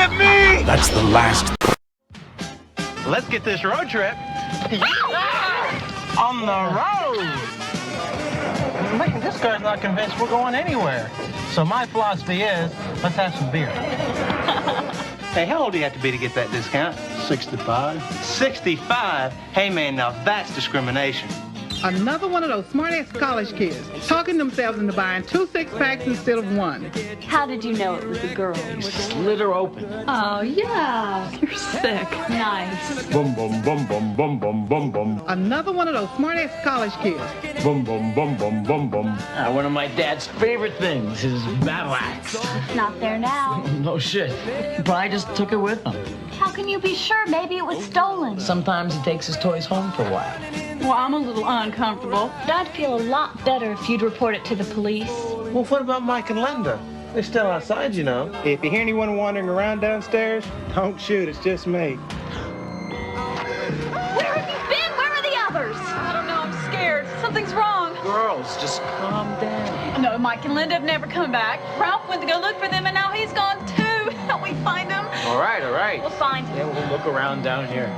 at me! That's the last. Let's get this road trip on the road. Man, this guy's not convinced we're going anywhere. So my philosophy is, let's have some beer. Hey, how old do you have to be to get that discount? 65. 65? Hey, man, now that's discrimination. Another one of those smart-ass college kids talking themselves into buying 2 six-packs instead of 1. How did you know it was a girl? You slit her open. Oh, yeah. You're sick. Nice. Bum bum bum bum bum bum bum bum. Another one of those smart-ass college kids. Bum bum bum bum bum bum. One of my dad's favorite things is battle axe. It's not there now. No shit. But I just took it with him. How can you be sure? Maybe it was stolen. Sometimes he takes his toys home for a while. Well, I'm a little uncomfortable. I'd feel a lot better if you'd report it to the police. Well, what about Mike and Linda? They're still outside, you know. If you hear anyone wandering around downstairs, don't shoot. It's just me. Where have you been? Where are the others? I don't know. I'm scared. Something's wrong. Girls, just calm down. No, Mike and Linda have never come back. Ralph went to go look for them, and now he's gone too. Help me find them. All right. We'll find him. Yeah, we'll look around down here.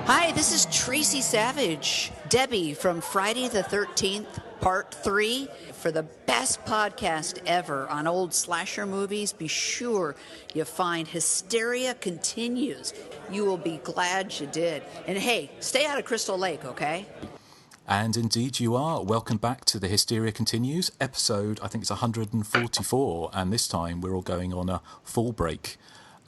Hi, this is Tracy Savage, Debbie from Friday the 13th, Part 3. For the best podcast ever on old slasher movies, be sure you find Hysteria Continues. You will be glad you did. And hey, stay out of Crystal Lake, okay? And indeed you are. Welcome back to the Hysteria Continues, episode, I think it's 144, and this time we're all going on a full break.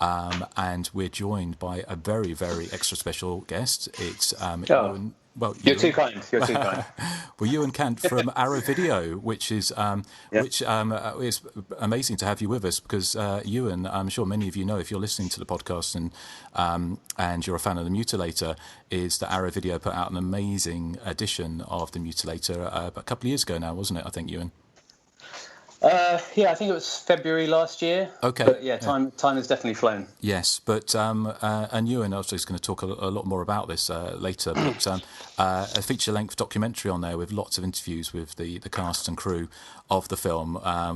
And we're joined by a very, very extra special guest. It's Ewan, you're too kind. You're too kind. Well, Ewan Kant from Arrow Video, which is is amazing to have you with us because Ewan, I'm sure many of you know if you're listening to the podcast and you're a fan of the Mutilator, is that Arrow Video put out an amazing edition of the Mutilator a couple of years ago now, wasn't it? I think, Ewan. Yeah, I think it was February last year. Okay. But yeah, time has definitely flown. Yes, but and Ewan also is going to talk a lot more about this later. But a feature-length documentary on there with lots of interviews with the cast and crew of the film.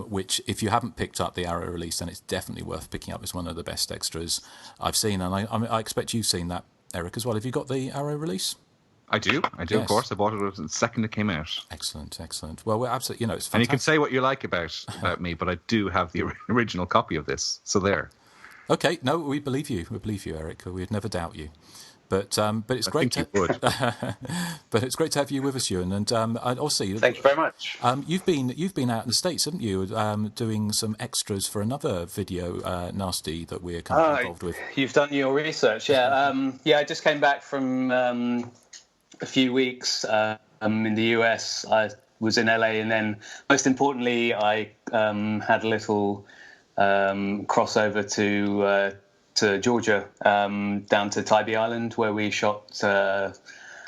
Which, if you haven't picked up the Arrow release, then it's definitely worth picking up. It's one of the best extras I've seen, and I expect you've seen that, Erik, as well. Have you got the Arrow release? I do, yes. Of course. I bought it the second it came out. Excellent. Well, we're absolutely, it's fantastic. And you can say what you like about me, but I do have the original copy of this, so there. Okay, no, we believe you, Erik. We'd never doubt you. But it's great. But it's great to have you with us, Ewan. And also, thank you very much. You've been out in the States, haven't you? Doing some extras for another video, Nasty, that we're kind of involved with. You've done your research, yeah. I just came back from a few weeks in the US. I was in LA, and then most importantly, I had a little crossover to Georgia, down to Tybee Island, where we shot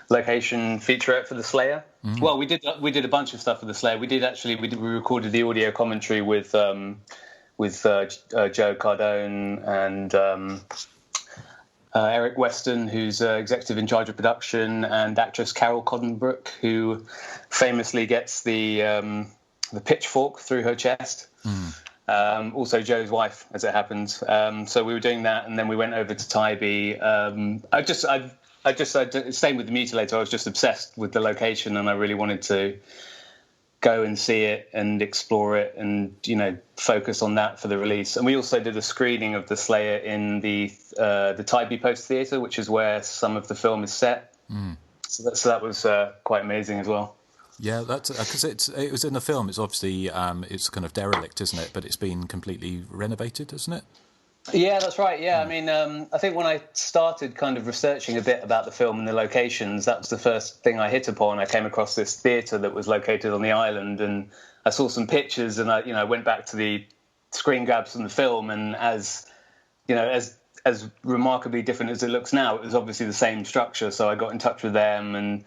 location featurette for the Slayer. Mm-hmm. Well, we did a bunch of stuff for the Slayer. We recorded the audio commentary with Joe Cardone and Erik Weston, who's executive in charge of production, and actress Carol Coddenbrook, who famously gets the pitchfork through her chest. Mm. Also Joe's wife, as it happens. So we were doing that, and then we went over to Tybee. Same with the Mutilator. I was just obsessed with the location, and I really wanted to go and see it and explore it and, focus on that for the release. And we also did a screening of the Slayer in the Tybee Post Theatre, which is where some of the film is set. Mm. So that was quite amazing as well. Yeah, that's because it was in the film. It's obviously it's kind of derelict, isn't it? But it's been completely renovated, isn't it? Yeah, that's right. Yeah, I mean, I think when I started kind of researching a bit about the film and the locations, that was the first thing I hit upon. I came across this theatre that was located on the island, and I saw some pictures, and I went back to the screen grabs from the film, and as remarkably different as it looks now, it was obviously the same structure. So I got in touch with them, and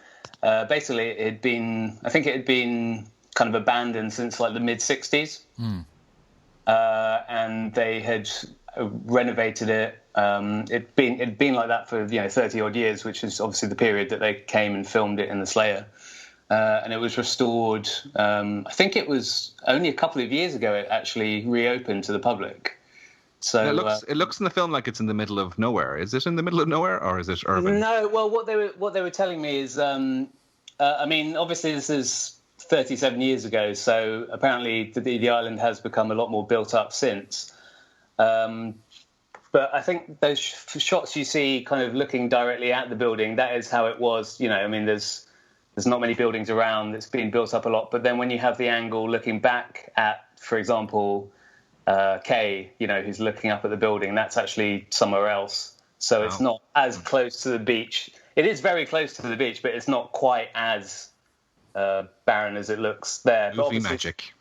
basically it had been kind of abandoned since like the mid '60s, and they had renovated it. It'd been like that for 30 odd years, which is obviously the period that they came and filmed it in the Slayer. And it was restored. I think it was only a couple of years ago it actually reopened to the public. So it looks in the film like it's in the middle of nowhere. Is it in the middle of nowhere, or is it urban? No. Well, what they were telling me is, I mean, obviously this is 37 years ago, so apparently the island has become a lot more built up since. But I think those shots you see, kind of looking directly at the building, that is how it was. You know, I mean, there's not many buildings around. It's been built up a lot. But then when you have the angle looking back at, for example, Kay, you know, who's looking up at the building, that's actually somewhere else. So it's not as close to the beach. It is very close to the beach, but it's not quite as barren as it looks there. Movie magic.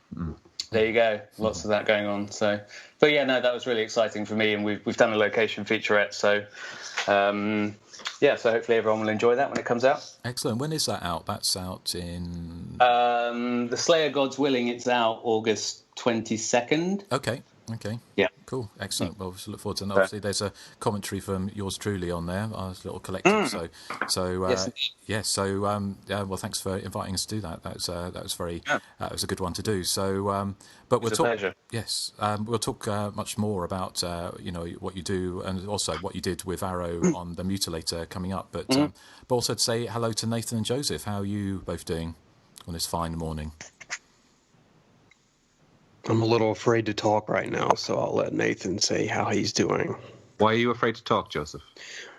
There you go. Lots of that going on. So, but yeah, no, that was really exciting for me, and we've done a location featurette. So, so hopefully everyone will enjoy that when it comes out. Excellent. When is that out? That's out in... The Slayer God's Willing, it's out August 22nd. Okay. Yeah. Cool. Excellent. Well, we look forward to it. Obviously, there's a commentary from yours truly on there, our little collective. Yes. So, well, thanks for inviting us to do that. That was a good one to do. So, but we'll talk. Pleasure. Yes. We'll talk much more about what you do, and also what you did with Arrow on the Mutilator coming up. But also to say hello to Nathan and Joseph. How are you both doing on this fine morning? I'm a little afraid to talk right now, so I'll let Nathan say how he's doing. Why are you afraid to talk, Joseph?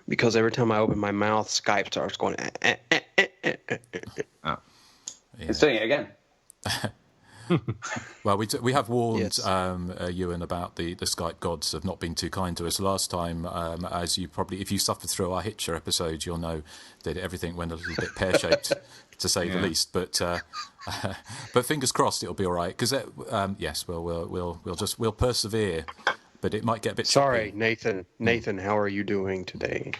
Because every time I open my mouth, Skype starts going... Oh. It's doing it again. Well, we have warned Ewan about the Skype gods of not being too kind to us last time. As you probably, if you suffered through our Hitcher episode, you'll know that everything went a little bit pear-shaped, to say the least. But fingers crossed, it'll be all right. Because we'll persevere, but it might get a bit. Sorry, tricky. Nathan. Nathan, how are you doing today?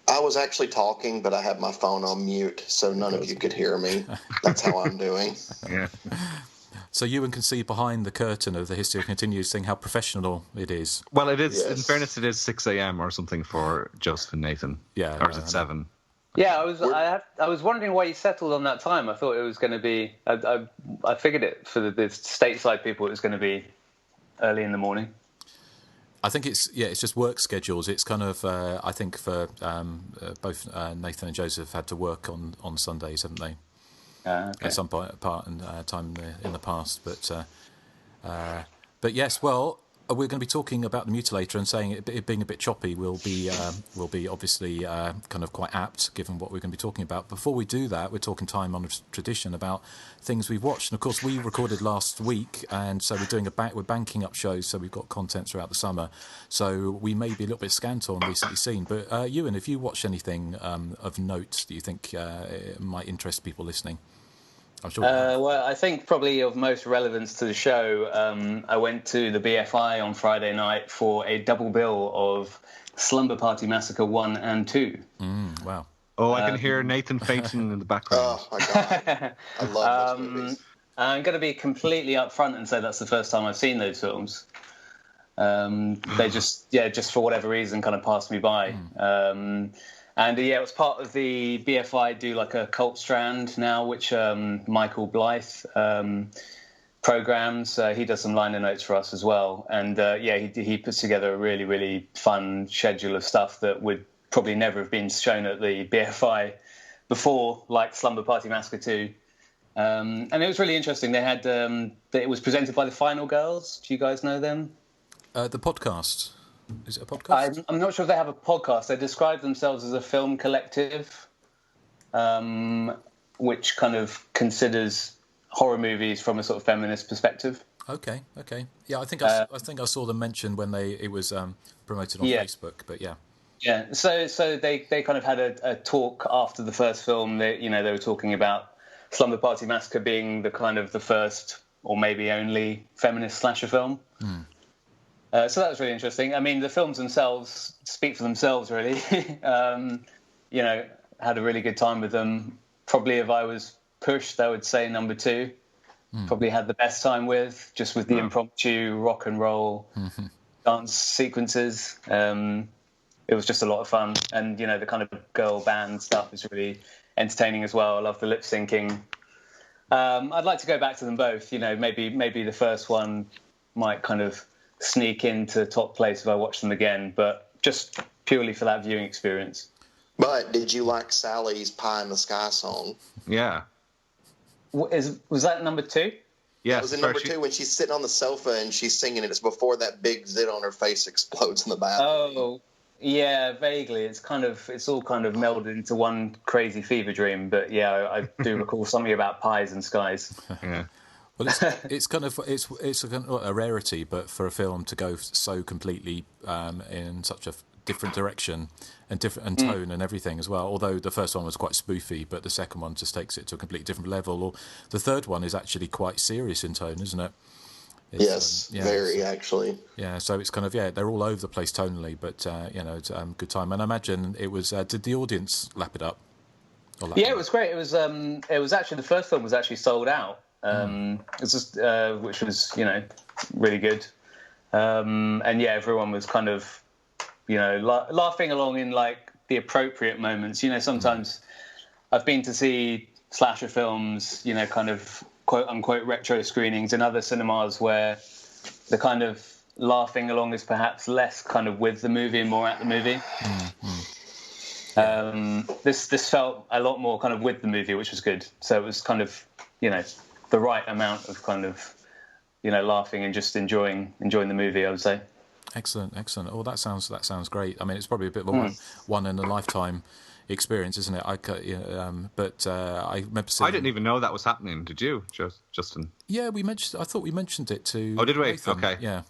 I was actually talking, but I had my phone on mute, so none of you could hear me. That's how I'm doing. Yeah. So Ewan can see behind the curtain of the Hysteria Continues thing how professional it is. Well, it is. Yes. In fairness, it is 6 a.m. or something for Joseph and Nathan. Yeah. Or is it 7? Yeah, I was wondering why you settled on that time. I thought it was going to be. I figured it for the stateside people. It was going to be early in the morning. I think it's just work schedules. It's kind of I think for both Nathan and Joseph had to work on Sundays, haven't they? Okay. At some time in the past, but yes. Well, we're going to be talking about the Mutilator and saying it being a bit choppy will be obviously kind of quite apt given what we're going to be talking about. Before we do that, we're talking time-honoured tradition about things we've watched, and of course we recorded last week, and so we're banking up shows, so we've got content throughout the summer. So we may be a little bit scant on recently seen. But Ewan, have you watched anything of note that you think might interest people listening? I'm sure. Well, I think probably of most relevance to the show, I went to the BFI on Friday night for a double bill of Slumber Party Massacre 1 and 2. Wow. Oh, I can hear Nathan fainting in the background. Oh, my God. I love those movies. I'm going to be completely upfront and say that's the first time I've seen those films. They just for whatever reason kind of passed me by. And it was part of the BFI do like a cult strand now, which Michael Blythe programs. He does some liner notes for us as well. And he puts together a really, really fun schedule of stuff that would probably never have been shown at the BFI before, like Slumber Party Massacre 2. And it was really interesting. They had it was presented by the Final Girls. Do you guys know them? The podcast. Is it a podcast? I'm not sure if they have a podcast. They describe themselves as a film collective, which kind of considers horror movies from a sort of feminist perspective. Okay. Yeah, I think I saw them mentioned when it was promoted on Facebook. But yeah. Yeah. So they kind of had a talk after the first film. They were talking about Slumber Party Massacre being the kind of the first or maybe only feminist slasher film. So that was really interesting. I mean, the films themselves speak for themselves, really. Had a really good time with them. Probably if I was pushed, I would say number 2. Probably had the best time with the impromptu rock and roll dance sequences. It was just a lot of fun. And, the kind of girl band stuff is really entertaining as well. I love the lip syncing. I'd like to go back to them both. Maybe the first one might kind of sneak into top place if I watch them again, but just purely for that viewing experience. But did you like Sally's Pie in the Sky song? Yeah. Was that number 2? Yeah, it was in number 2 when she's sitting on the sofa and she's singing it. It's before that big zit on her face explodes in the bathroom. Oh, yeah, vaguely. It's all kind of melded into one crazy fever dream. But yeah, I do recall something about pies and skies. Yeah. Well, it's kind of it's a rarity, but for a film to go so completely in such a different direction and different tone and everything as well. Although the first one was quite spoofy, but the second one just takes it to a completely different level. Or the third one is actually quite serious in tone, isn't it? Yes, very actually. Yeah, so it's kind of they're all over the place tonally, but it's a good time. And I imagine it was. Did the audience lap it up? Yeah, it was great. It was actually the first film was actually sold out. It's just which was really good. And yeah, everyone was kind of laughing along in like the appropriate moments. Sometimes I've been to see slasher films, kind of quote unquote retro screenings in other cinemas where the kind of laughing along is perhaps less kind of with the movie and more at the movie. This felt a lot more kind of with the movie, which was good. So it was kind of the right amount of kind of laughing and just enjoying the movie, I would say. Excellent. Oh, that sounds great. I mean, it's probably a bit of a one in a lifetime experience, isn't it? But I remember seeing... I didn't even know that was happening. Did you, Justin? Yeah, I thought we mentioned it to... Oh, did we? Nathan. Okay. Yeah.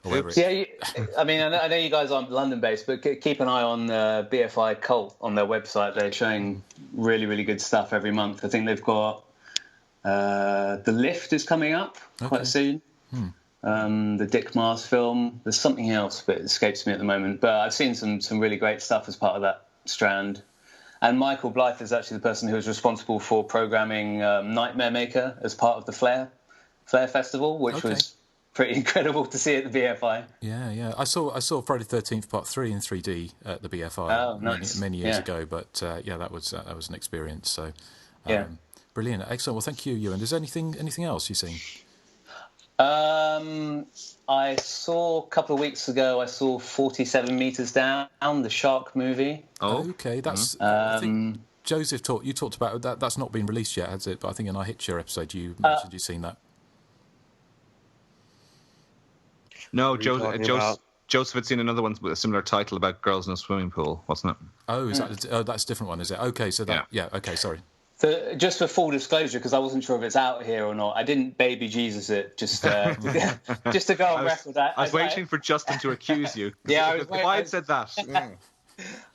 Yeah, I mean, I know you guys aren't London-based, but keep an eye on BFI Cult on their website. They're showing really, really good stuff every month. I think they've got The Lift is coming up quite soon. The Dick Mars film. There's something else, but it escapes me at the moment. But I've seen some really great stuff as part of that strand. And Michael Blythe is actually the person who was responsible for programming Nightmare Maker as part of the Flare Festival, which was pretty incredible to see at the BFI. Yeah. I saw Friday the 13th Part 3 in 3D at the BFI many years ago. But that was an experience. So brilliant, excellent. Well, thank you, Ewan. Is there anything else you've seen? I saw a couple of weeks ago. I saw 47 Meters Down, the shark movie. Oh, okay. That's. I think Joseph talked about that. That's not been released yet, has it? But I think in our Hysteria episode, you mentioned you'd seen that. No, Joseph had seen another one with a similar title about girls in a swimming pool, wasn't it? Oh, that's a different one, is it? Okay, so that okay, sorry. So just for full disclosure, because I wasn't sure if it's out here or not, I didn't baby Jesus it, just to go on record. I was waiting for Justin to accuse you. Yeah, I was waiting. Why said that?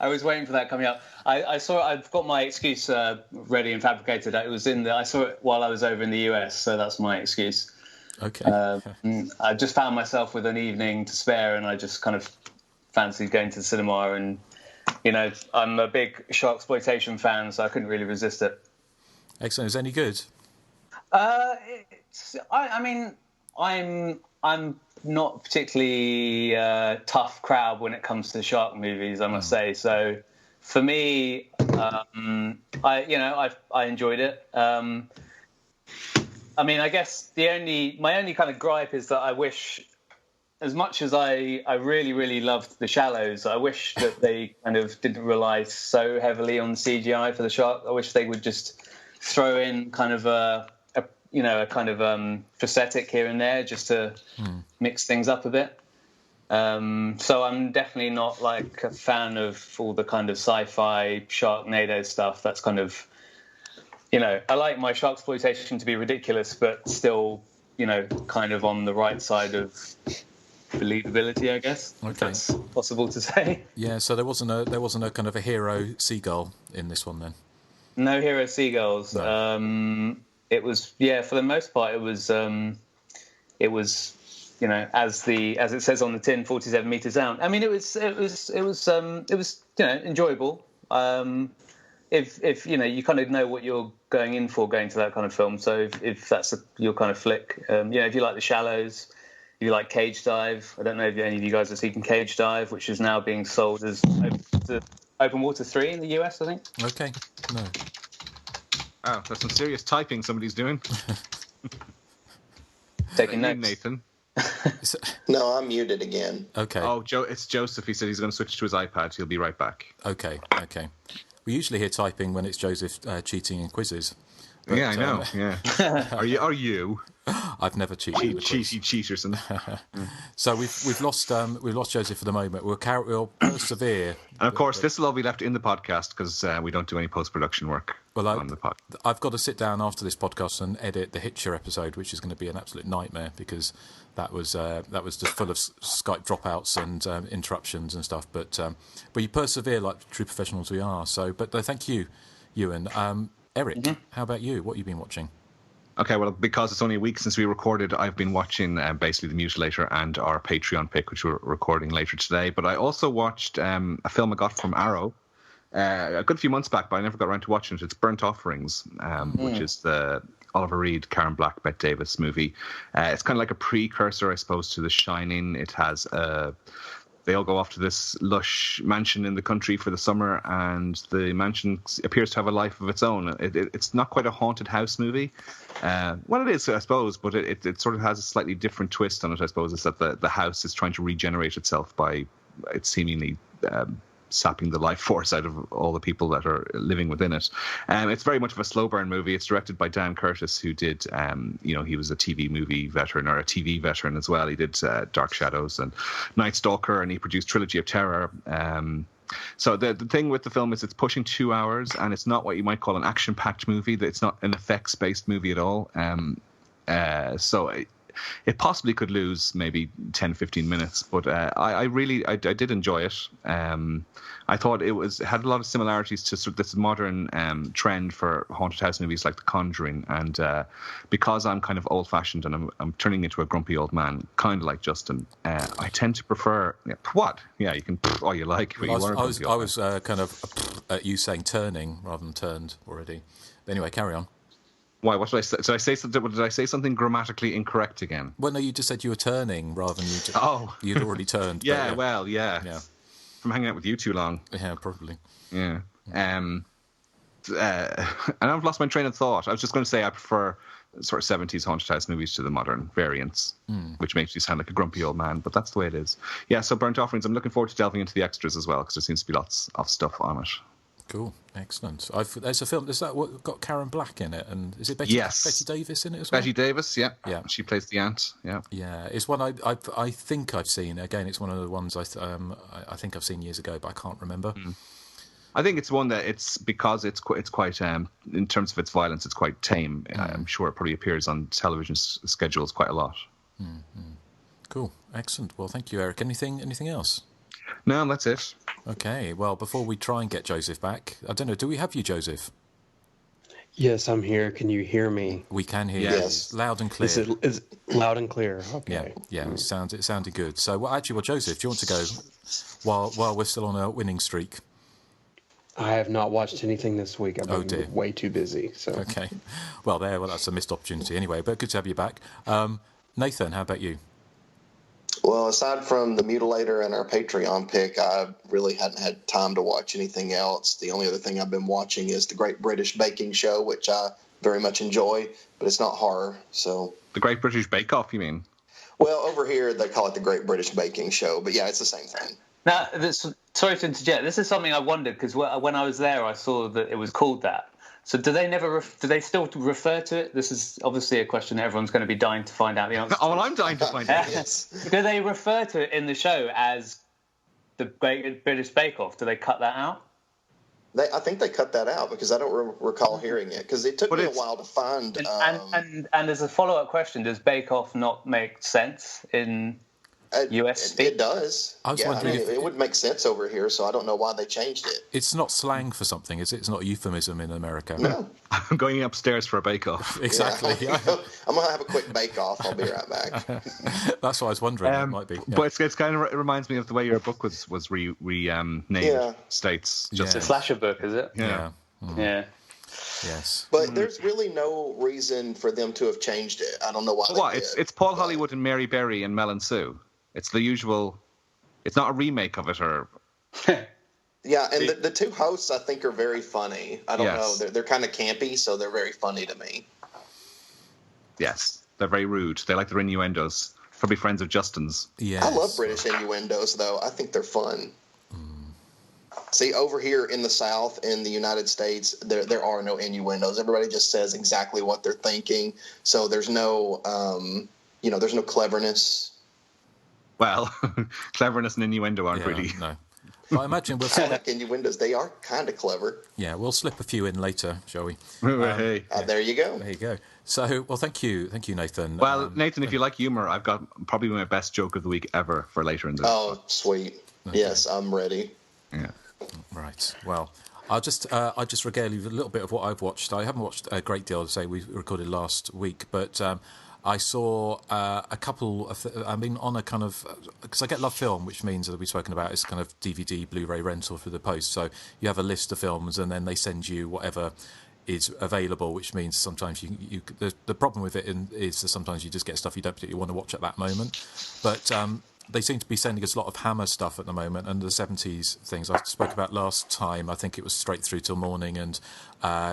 I was waiting for that coming up. I saw it. I've got my excuse ready and fabricated. It was I saw it while I was over in the US, so that's my excuse. Okay. I just found myself with an evening to spare, and I just kind of fancied going to the cinema. And I'm a big sharksploitation fan, so I couldn't really resist it. Excellent. Is it any good? I mean, I'm not particularly tough crowd when it comes to shark movies, I must say. So for me, I enjoyed it. I mean, I guess my only kind of gripe is that I wish, as much as I really, really loved The Shallows, I wish that they kind of didn't rely so heavily on CGI for the shark. I wish they would just throw in kind of a kind of prosthetic here and there just to mix things up a bit. So I'm definitely not like a fan of all the kind of sci-fi Sharknado stuff. That's kind of, I like my sharksploitation to be ridiculous, but still, kind of on the right side of believability, I guess. Okay. If that's possible to say. Yeah. So there wasn't a kind of a hero seagull in this one then. No hero seagulls. No. It was, for the most part, it was, as it says on the tin, 47 meters down. I mean, it was enjoyable. If you kind of know what you're going in for going to that kind of film. So if that's your kind of flick, if you like The Shallows, if you like Cage Dive. I don't know if any of you guys have seen Cage Dive, which is now being sold as Open Water 3 in the US, I think. Okay. No. Oh, that's some serious typing somebody's doing. Taking notes. Nathan. No, I'm muted again. Okay. Oh, it's Joseph. He said he's going to switch to his iPad. He'll be right back. Okay. We usually hear typing when it's Joseph cheating in quizzes. But, yeah, I know. Yeah. Are you? I've never cheated. Cheaty Cheaterson. So we've lost Joseph for the moment. We'll persevere. And of course, this will all be left in the podcast because we don't do any post-production work on the podcast. I've got to sit down after this podcast and edit the Hitcher episode, which is going to be an absolute nightmare because that was just full of Skype dropouts and interruptions and stuff. But you persevere like true professionals we are. So, but thank you, Ewan. Erik, how about you? What have you been watching? Okay, well, because it's only a week since we recorded, I've been watching basically The Mutilator and our Patreon pick, which we're recording later today. But I also watched a film I got from Arrow a good few months back, but I never got around to watching it. It's Burnt Offerings, which is the Oliver Reed, Karen Black, Bette Davis movie. It's kind of like a precursor, I suppose, to The Shining. It has they all go off to this lush mansion in the country for the summer, and the mansion appears to have a life of its own. It's not quite a haunted house movie. Well, it is, I suppose, but it sort of has a slightly different twist on it, I suppose. It's that the house is trying to regenerate itself by it's seemingly sapping the life force out of all the people that are living within it. It's very much of a slow burn movie. It's directed by Dan Curtis, who did, he was a TV movie veteran or a TV veteran as well. He did Dark Shadows and Night Stalker, and he produced Trilogy of Terror. So the thing with the film is it's pushing 2 hours, and it's not what you might call an action-packed movie. It's not an effects-based movie at all. So it possibly could lose maybe 10, 15 minutes, but I did enjoy it. I thought it had a lot of similarities to sort of this modern trend for haunted house movies like The Conjuring, and because I'm kind of old-fashioned and I'm turning into a grumpy old man, kind of like Justin, I tend to prefer what? Yeah, you can all you like. But I was kind of at you saying turning rather than turned already. But anyway, carry on. Why? What did I say? Did I say something grammatically incorrect again? Well, no, you just said you were turning rather than you'd already turned. Yeah, well, yeah. From hanging out with you too long. Yeah, probably. Yeah. And I've lost my train of thought. I was just going to say I prefer sort of 70s haunted house movies to the modern variants, which makes you sound like a grumpy old man, but that's the way it is. Yeah, so Burnt Offerings, I'm looking forward to delving into the extras as well, because there seems to be lots of stuff on it. Cool, excellent. There's a film. Is that what got Karen Black in it? And is it Betty Davis in it as well? Betty Davis, yeah. She plays the aunt. Yeah. Yeah, it's one I think I've seen. Again, it's one of the ones I think I've seen years ago, but I can't remember. I think it's one that it's quite in terms of its violence, it's quite tame. I'm sure it probably appears on television schedules quite a lot. Cool, excellent. Well, thank you, Erik. Anything else? No, that's it. Okay, well, before we try and get Joseph back, I don't know, do we have you, Joseph? Yes, I'm here. Can you hear me? We can hear you. Loud and clear. Is it loud and clear? Okay. Yeah, it sounded good. So, Joseph, do you want to go while we're still on a winning streak? I have not watched anything this week. I've been way too busy. So. Okay. Well, that's a missed opportunity anyway, but good to have you back. Nathan, how about you? Well, aside from The Mutilator and our Patreon pick, I really hadn't had time to watch anything else. The only other thing I've been watching is The Great British Baking Show, which I very much enjoy, but it's not horror. So The Great British Bake Off, you mean? Well, over here they call it The Great British Baking Show, but yeah, it's the same thing. Now, sorry to interject. This is something I wondered, because when I was there, I saw that it was called that. So do they still refer to it? This is obviously a question that everyone's going to be dying to find out the answer. Oh, well, I'm dying to find out. Yes. Do they refer to it in the show as the Great British Bake Off? Do they cut that out? I think they cut that out because I don't recall hearing it, because it took me a while to find. And as a follow-up question, does Bake Off not make sense in US speak? It does. I was wondering if it would make sense over here, so I don't know why they changed it. It's not slang for something, is it? It's not a euphemism in America. No. I'm going upstairs for a bake-off. Exactly. Yeah. I'm going to have a quick bake-off. I'll be right back. That's what I was wondering. It might be. Yeah. But it's kind of it reminds me of the way your book was named. States. Just a slasher book, is it? Yeah. Yeah. Yes. But there's really no reason for them to have changed it. I don't know why. What? It's Paul Hollywood and Mary Berry and Mel and Sue. It's the usual. It's not a remake of it, or. Yeah, and the two hosts I think are very funny. I don't know. They're kind of campy, so they're very funny to me. Yes, they're very rude. They like their innuendos. Probably friends of Justin's. Yeah. I love British innuendos, though. I think they're fun. See, over here in the South, in the United States, there are no innuendos. Everybody just says exactly what they're thinking. So there's no, there's no cleverness. Well, cleverness and innuendo aren't really. No. But I imagine we'll like innuendos, they are kind of clever. Yeah, we'll slip a few in later, shall we? Hey. There you go. There you go. So, well, thank you, Nathan. Well, Nathan, if you like humor, I've got probably my best joke of the week ever for later in the. Oh, sweet. Okay. Yes, I'm ready. Yeah. Right. Well, I'll just regale you with a little bit of what I've watched. I haven't watched a great deal. To say we recorded last week, but I saw a couple of. On a kind of because I get Love Film, which means that we've spoken about is kind of DVD, Blu-ray rental through the post. So you have a list of films, and then they send you whatever is available, which means sometimes the problem with it is that sometimes you just get stuff you don't particularly want to watch at that moment, but. They seem to be sending us a lot of Hammer stuff at the moment, and the 70s things I spoke about last time. I think it was Straight Through Till Morning and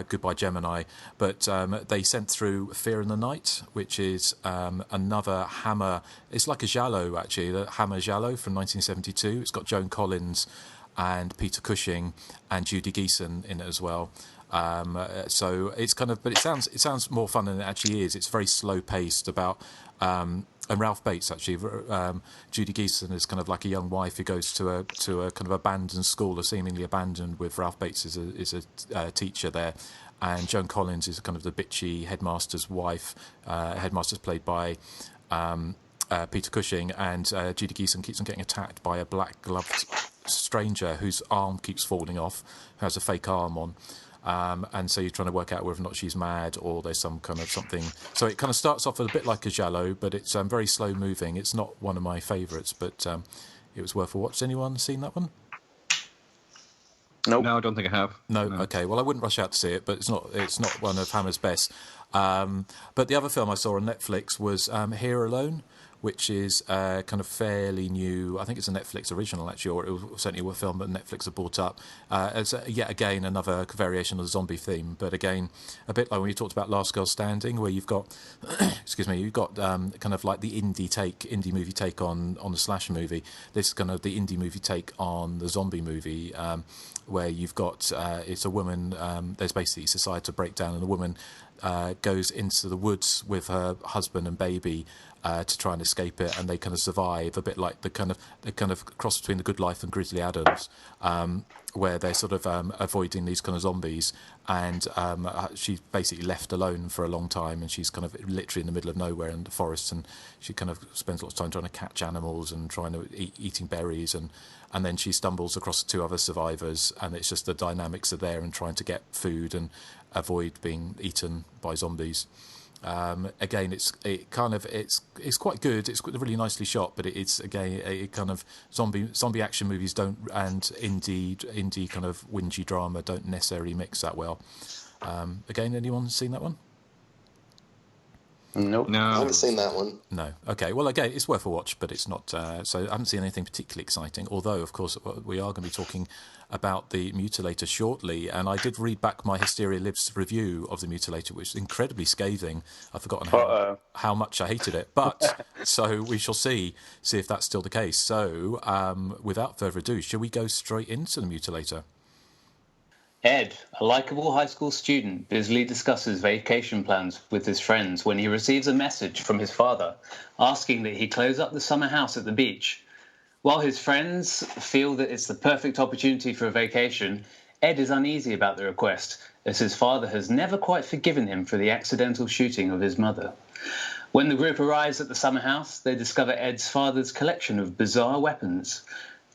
Goodbye Gemini. But they sent through Fear in the Night, which is another Hammer. It's like a Giallo, actually, the Hammer Giallo from 1972. It's got Joan Collins and Peter Cushing and Judy Geeson in it as well. So it's kind of, but it sounds more fun than it actually is. It's very slow paced about. And Ralph Bates, actually, Judy Geeson is kind of like a young wife who goes to a kind of abandoned school, or seemingly abandoned, with Ralph Bates is a teacher there, and Joan Collins is kind of the bitchy headmaster's wife. Headmaster's played by Peter Cushing, and Judy Geeson keeps on getting attacked by a black-gloved stranger whose arm keeps falling off, who has a fake arm on. And so you're trying to work out whether or not she's mad or there's some kind of something. So it kind of starts off a bit like a Giallo, but it's very slow moving. It's not one of my favourites, but it was worth a watch. Has anyone seen that one? Nope. No, I don't think I have. No. Okay. Well, I wouldn't rush out to see it, but it's not one of Hammer's best. But the other film I saw on Netflix was Here Alone, which is kind of fairly new. I think it's a Netflix original, actually, or it was certainly a film that Netflix have brought up. It's yet again another variation of the zombie theme, but again, a bit like when you talked about Last Girl Standing, where you've got, you've got kind of like the indie movie take on the slasher movie. This is kind of the indie movie take on the zombie movie, where you've got it's a woman. There's basically societal breakdown, and the woman goes into the woods with her husband and baby. To try and escape it, and they kind of survive, a bit like the kind of cross between The Good Life and Grizzly Adams, where they're sort of avoiding these kind of zombies, and she's basically left alone for a long time, and she's kind of literally in the middle of nowhere in the forest, and she kind of spends lots of time trying to catch animals and trying to eating berries, and then she stumbles across two other survivors, and it's just the dynamics are there and trying to get food and avoid being eaten by zombies. Again, it's quite good. It's really nicely shot, but it's again a kind of zombie action movies don't, and indie kind of whingy drama don't necessarily mix that well. Again, anyone seen that one? Nope. No, I haven't seen that one. No. Okay. Well, again, it's worth a watch, but it's not. So I haven't seen anything particularly exciting. Although, of course, we are going to be talking about the Mutilator shortly, and I did read back my Hysteria Lives review of the Mutilator, which is incredibly scathing. I've forgotten how much I hated it, but so we shall see if that's still the case. So, without further ado, shall we go straight into the Mutilator? Ed, a likeable high school student, busily discusses vacation plans with his friends when he receives a message from his father asking that he close up the summer house at the beach. While his friends feel that it's the perfect opportunity for a vacation, Ed is uneasy about the request, as his father has never quite forgiven him for the accidental shooting of his mother. When the group arrives at the summer house, they discover Ed's father's collection of bizarre weapons.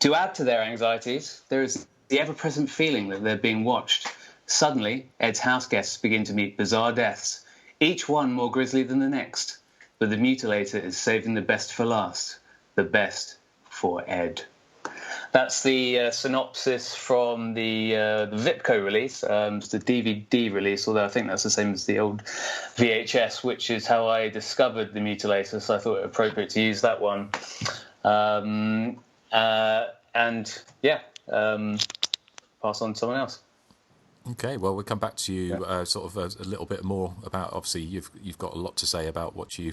To add to their anxieties, there is the ever-present feeling that they're being watched. Suddenly, Ed's house guests begin to meet bizarre deaths, each one more grisly than the next. But the Mutilator is saving the best for last. The best for Ed. That's the synopsis from the Vipco release. It's the DVD release, although I think that's the same as the old VHS, which is how I discovered the Mutilator, so I thought it appropriate to use that one. Pass on to someone else. Okay, well, we'll come back to you sort of a little bit more about, obviously, you've got a lot to say about what you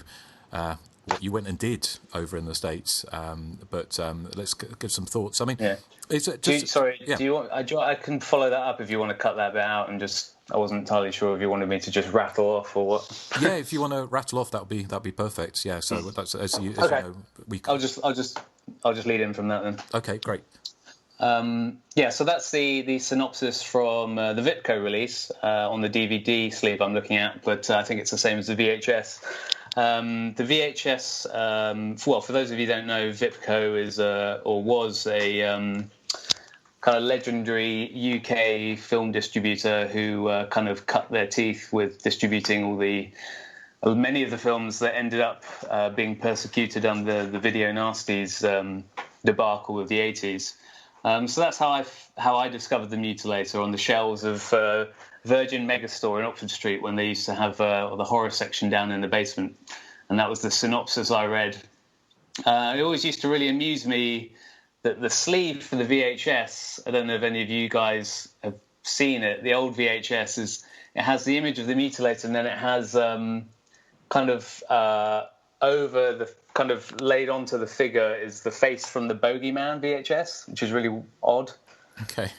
what you went and did over in the States. But let's give some thoughts. I mean, is it just, do you want? I can follow that up if you want to cut that bit out and just. I wasn't entirely sure if you wanted me to just rattle off or what. Yeah, if you want to rattle off, that'd be perfect. Yeah, so that's as you know, I'll just lead in from that then. Okay, great. So that's the synopsis from the Vipco release on the DVD sleeve I'm looking at, but I think it's the same as the VHS. The VHS, for those of you who don't know, Vipco is was a kind of legendary UK film distributor who kind of cut their teeth with distributing many of the films that ended up being persecuted under the Video Nasties debacle of the 80s. So that's how I discovered the Mutilator on the shelves of Virgin Megastore in Oxford Street when they used to have the horror section down in the basement, and that was the synopsis I read. It always used to really amuse me that the sleeve for the VHS, I don't know if any of you guys have seen it, the old VHS, it has the image of the Mutilator, and then it has kind of over the kind of laid onto the figure is the face from the Bogeyman VHS, which is really odd. Okay.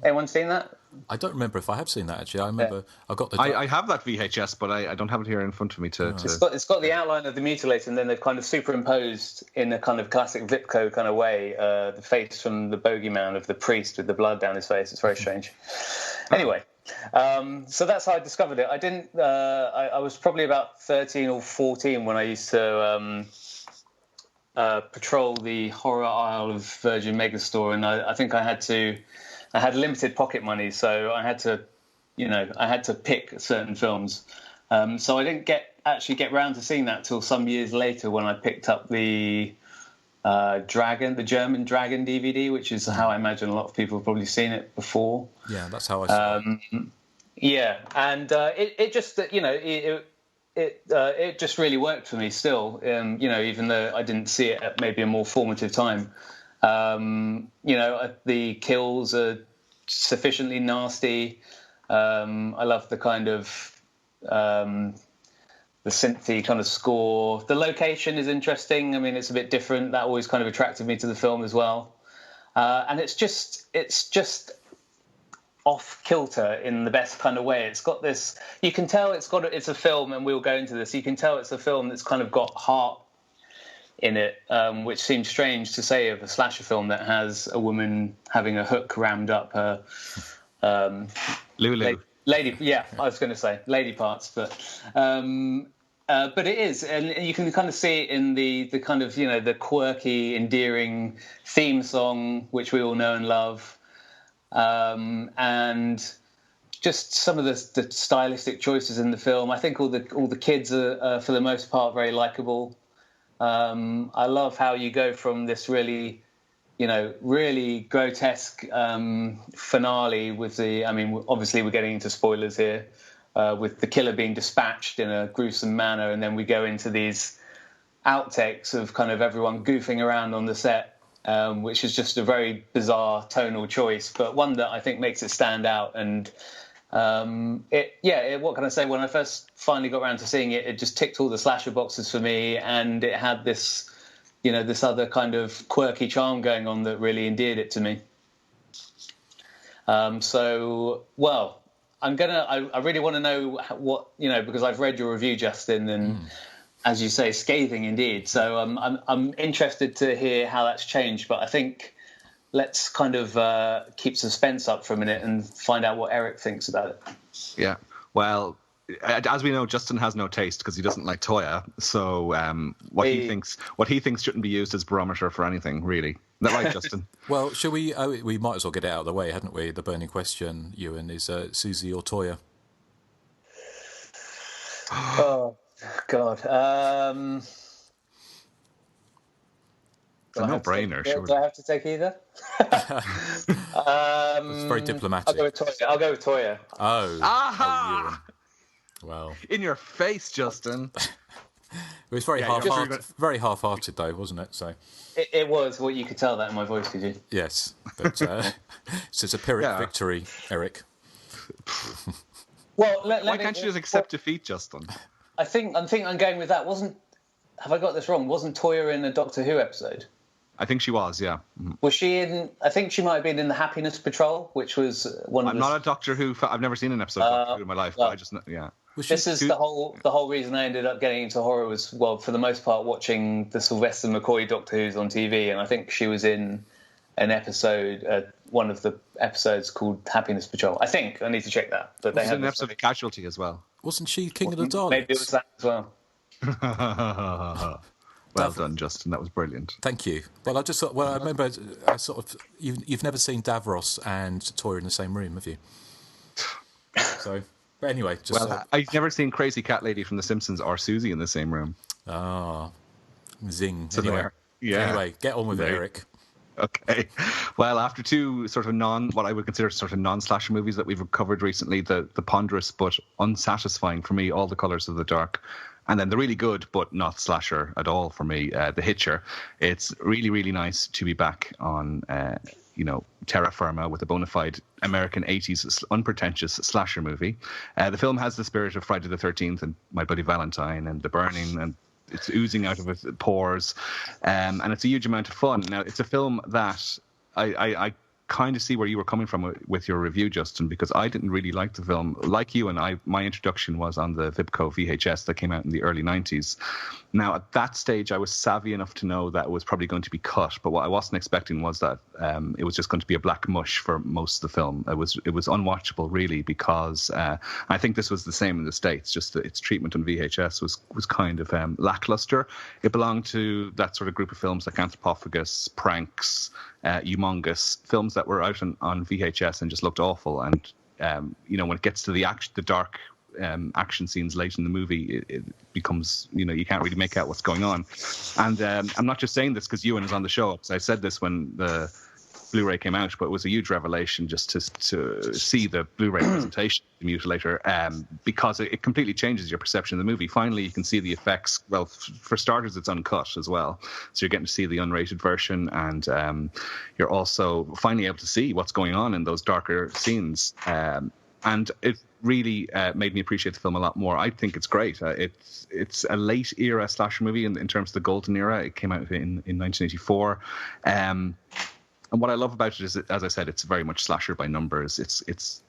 Anyone seen that? I don't remember if I have seen that, actually. I remember I got the... I have that VHS, but I don't have it here in front of me to... It's got the outline of the Mutilator, and then they've kind of superimposed in a kind of classic Vipco kind of way the face from the Bogeyman of the priest with the blood down his face. It's very strange. Anyway, so that's how I discovered it. I didn't... I was probably about 13 or 14 when I used to patrol the horror aisle of Virgin Megastore, and I think I had limited pocket money, so I had to pick certain films. So I didn't actually get round to seeing that till some years later when I picked up the German Dragon DVD, which is how I imagine a lot of people have probably seen it before. Yeah, that's how I saw it. Yeah, and it just it just really worked for me still. Even though I didn't see it at maybe a more formative time. The kills are sufficiently nasty. I love the kind of the synthy kind of score. The location is interesting. I mean, it's a bit different. That always kind of attracted me to the film as well. And it's just off kilter in the best kind of way. It's got this. You can tell it's a film, and we'll go into this. You can tell it's a film that's kind of got heart in it, which seems strange to say of a slasher film that has a woman having a hook rammed up her Lulu. Lady, yeah, I was going to say lady parts, but it is, and you can kind of see it in the kind of the quirky, endearing theme song, which we all know and love, and just some of the stylistic choices in the film. I think all the kids are for the most part very likable. I love how you go from this really grotesque finale with obviously we're getting into spoilers here, with the killer being dispatched in a gruesome manner, and then we go into these outtakes of kind of everyone goofing around on the set, which is just a very bizarre tonal choice, but one that I think makes it stand out. And what can I say? When I first finally got around to seeing it, it just ticked all the slasher boxes for me, and it had this, this other kind of quirky charm going on that really endeared it to me. I really want to know what, because I've read your review, Justin, and as you say, scathing indeed. So I'm interested to hear how that's changed, but I think let's kind of keep suspense up for a minute and find out what Erik thinks about it. Yeah, well, as we know, Justin has no taste because he doesn't like Toya. So what he thinks shouldn't be used as barometer for anything, really. Isn't that right, Justin? Well, shall we? We might as well get it out of the way, hadn't we? The burning question, Ewan, is Susie or Toya? Oh God. It's a no-brainer, sure. Do I have to take either? It's very diplomatic. I'll go with Toya. Oh. Aha! Well, in your face, Justin. It was very half-hearted, though, wasn't it? So it was. Well, you could tell that in my voice, could you? Yes, but it's a Pyrrhic victory, Erik. Well, why can't you just accept defeat, Justin? I think I'm going with that. have I got this wrong? Wasn't Toya in a Doctor Who episode? I think she was, yeah. Was she in? I think she might have been in the Happiness Patrol, which was one of. I'm not a Doctor Who fan. I've never seen an episode of Doctor Who in my life, but I just yeah. This is the whole reason I ended up getting into horror was, well, for the most part, watching the Sylvester McCoy Doctor Who's on TV, and I think she was in an episode, one of the episodes called Happiness Patrol. I think I need to check that, but they had an episode of Casualty as well. Wasn't she King of the Daleks? Maybe it was that as well. Well done, Justin. That was brilliant. Thank you. Well, I just thought. Well, I remember you've never seen Davros and Toya in the same room, have you? So, but anyway, I've never seen Crazy Cat Lady from The Simpsons or Susie in the same room. Ah, zing. So anyway, yeah. Get on with it, Erik. Okay. Well, after two sort of what I would consider sort of non-slasher movies that we've covered recently, the ponderous but unsatisfying for me, All the Colours of the Dark, and then the really good but not slasher at all for me, The Hitcher. It's really, really nice to be back on, terra firma with a bona fide American 80s unpretentious slasher movie. The film has the spirit of Friday the 13th and My Bloody Valentine and The Burning, and it's oozing out of its pores, and it's a huge amount of fun. Now, it's a film that I kind of see where you were coming from with your review, Justin, because I didn't really like the film. Like you, and my introduction was on the Vipco VHS that came out in the early 90s. Now, at that stage, I was savvy enough to know that it was probably going to be cut, but what I wasn't expecting was that it was just going to be a black mush for most of the film. It was unwatchable, really, because I think this was the same in the States, just that its treatment on VHS was kind of lackluster. It belonged to that sort of group of films like Anthropophagus, Pranks, Humongous, films that were out on VHS and just looked awful. And when it gets to the dark action scenes late in the movie, it becomes, you can't really make out what's going on. And I'm not just saying this because Ewan is on the show, because I said this when the Blu-ray came out, but it was a huge revelation just to see the Blu-ray presentation of the Mutilator, because it completely changes your perception of the movie. Finally, you can see the effects. Well, for starters, it's uncut as well, so you're getting to see the unrated version, and you're also finally able to see what's going on in those darker scenes. And it really made me appreciate the film a lot more. I think it's great. It's a late era slasher movie in terms of the golden era. It came out in 1984. And what I love about it is, as I said, it's very much slasher by numbers. It's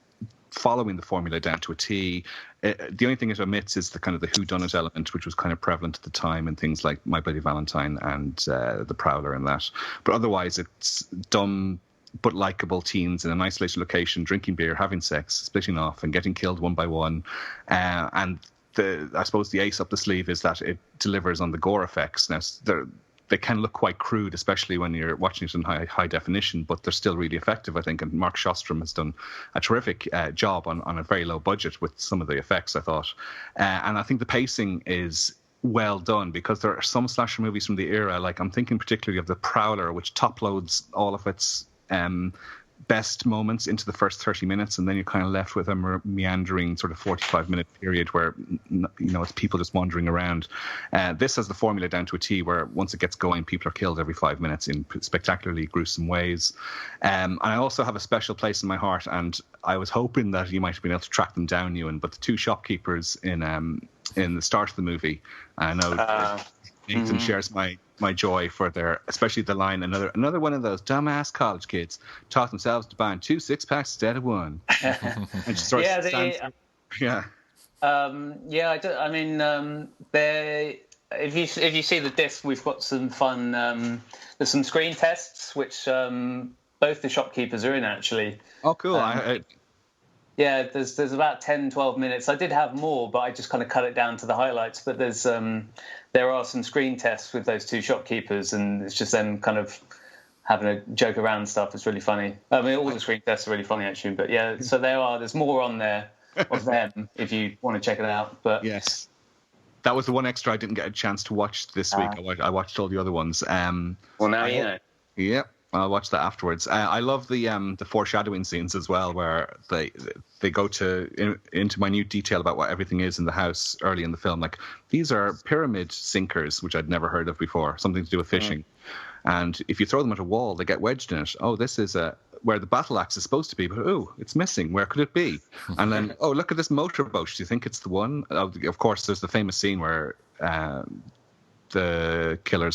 following the formula down to a T. The only thing it omits is the kind of the whodunit element, which was kind of prevalent at the time in things like My Bloody Valentine and The Prowler and that. But otherwise, it's dumb but likable teens in an isolated location, drinking beer, having sex, splitting off, and getting killed one by one. And I suppose the ace up the sleeve is that it delivers on the gore effects. Now, they can look quite crude, especially when you're watching it in high definition, but they're still really effective, I think. And Mark Shostrom has done a terrific job on a very low budget with some of the effects, I thought. And I think the pacing is well done, because there are some slasher movies from the era, like I'm thinking particularly of The Prowler, which top loads all of its best moments into the first 30 minutes, and then you're kind of left with a meandering sort of 45-minute period where it's people just wandering around. This has the formula down to a T, where once it gets going, people are killed every 5 minutes in spectacularly gruesome ways. And I also have a special place in my heart, and I was hoping that you might have been able to track them down, Ewan, but the two shopkeepers in the start of the movie, I know Nathan shares my joy for especially the line, another one of those dumbass college kids taught themselves to buy 2 6-packs instead of one. And just sort of if you see the disc, we've got some fun. There's some screen tests which both the shopkeepers are in, actually. Oh, cool. Yeah, there's about 10, 12 minutes. I did have more, but I just kind of cut it down to the highlights. But there are some screen tests with those two shopkeepers, and it's just them kind of having a joke around and stuff. It's really funny. I mean, all the screen tests are really funny, actually. But yeah, so there's more on there of them if you want to check it out. But yes, that was the one extra I didn't get a chance to watch this week. I watched all the other ones. Well, now you know. Yeah. I'll watch that afterwards. I love the foreshadowing scenes as well, where they go into minute detail about what everything is in the house early in the film. Like, these are pyramid sinkers, which I'd never heard of before, something to do with fishing. And if you throw them at a wall, they get wedged in it. Oh, this is where the battle axe is supposed to be, but it's missing. Where could it be? And then, look at this motorboat. Do you think it's the one? Of course, there's the famous scene where the killer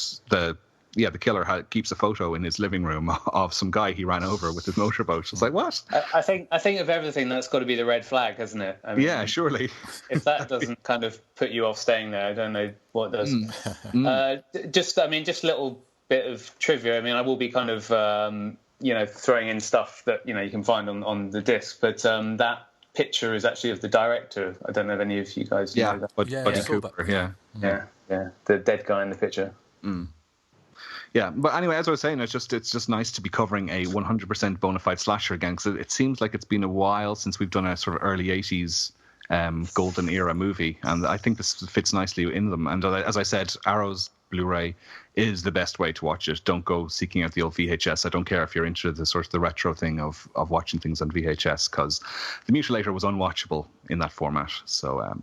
keeps a photo in his living room of some guy he ran over with his motorboat. It's like, what? I think of everything, that's got to be the red flag, hasn't it? I mean, yeah, surely. If that doesn't kind of put you off staying there, I don't know what does. Just little bit of trivia. I mean, I will be kind of throwing in stuff that you can find on the disc, but that picture is actually of the director. I don't know if any of you guys know that. Buddy Cooper. Yeah, the dead guy in the picture. Yeah, but anyway, as I was saying, it's just nice to be covering a 100% bona fide slasher again, because it seems like it's been a while since we've done a sort of early 80s golden era movie, and I think this fits nicely in them. And as I said, Arrow's Blu-ray is the best way to watch it. Don't go seeking out the old VHS. I don't care if you're into the retro thing of watching things on VHS, because The Mutilator was unwatchable in that format. So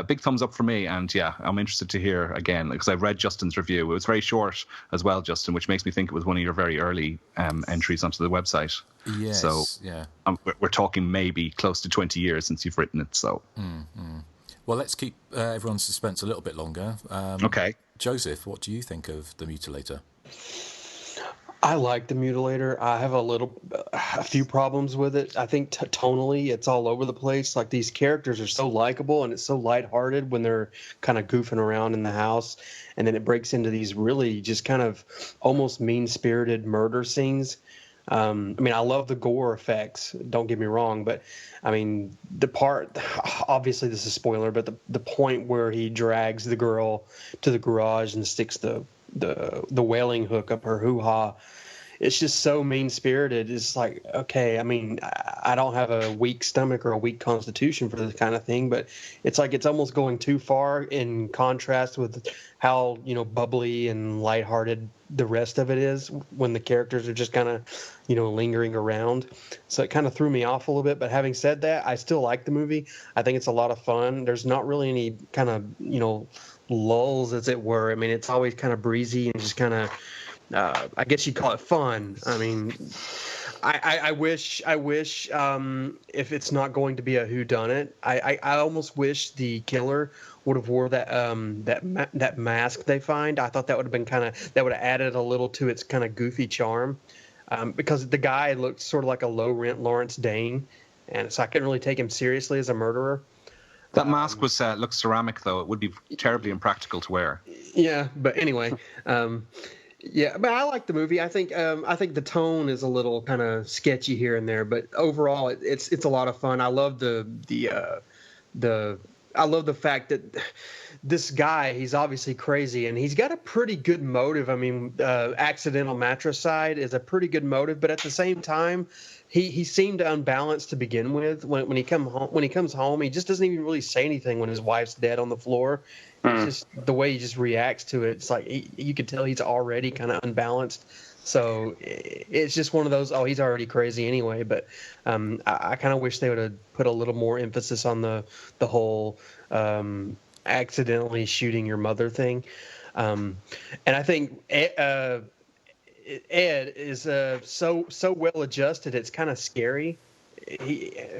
big thumbs up for me, and I'm interested to hear again, because I've read Justin's review. It was very short as well, Justin, which makes me think it was one of your very early entries onto the website. Yes, so we're talking maybe close to 20 years since you've written it. So well, let's keep everyone's suspense a little bit longer. Okay, Joseph, what do you think of The Mutilator? I like The Mutilator. I have a few problems with it. I think tonally it's all over the place. Like, these characters are so likable and it's so lighthearted when they're kind of goofing around in the house, and then it breaks into these really just kind of almost mean-spirited murder scenes. I mean, I love the gore effects, don't get me wrong, but I mean, the part, obviously this is a spoiler, but the point where he drags the girl to the garage and sticks the whaling hook up her hoo-ha, it's just so mean-spirited. It's like, okay, I mean, I don't have a weak stomach or a weak constitution for this kind of thing, but it's like it's almost going too far in contrast with how, bubbly and lighthearted the rest of it is when the characters are just kind of, lingering around. So it kind of threw me off a little bit. But having said that, I still like the movie. I think it's a lot of fun. There's not really any kind of, lulls, as it were. I mean, it's always kind of breezy and just kind of, I guess you'd call it fun. I mean, I wish if it's not going to be a whodunit, I almost wish the killer would have wore that mask they find. I thought that would have been that would have added a little to its kind of goofy charm, because the guy looked sort of like a low rent Lawrence Dane, and so I couldn't really take him seriously as a murderer. That mask looks ceramic, though. It would be terribly impractical to wear. Yeah, but anyway, but I like the movie. I think the tone is a little kind of sketchy here and there, but overall, it's a lot of fun. I love the fact that this guy, he's obviously crazy, and he's got a pretty good motive. I mean, accidental matricide is a pretty good motive, but at the same time, he seemed unbalanced to begin with. When he comes home, he just doesn't even really say anything when his wife's dead on the floor. It's just the way he just reacts to it. It's like you could tell he's already kind of unbalanced. So it's just one of those, he's already crazy anyway. But I kind of wish they would have put a little more emphasis on the whole accidentally shooting your mother thing. And I think Ed is so well adjusted. It's kind of scary.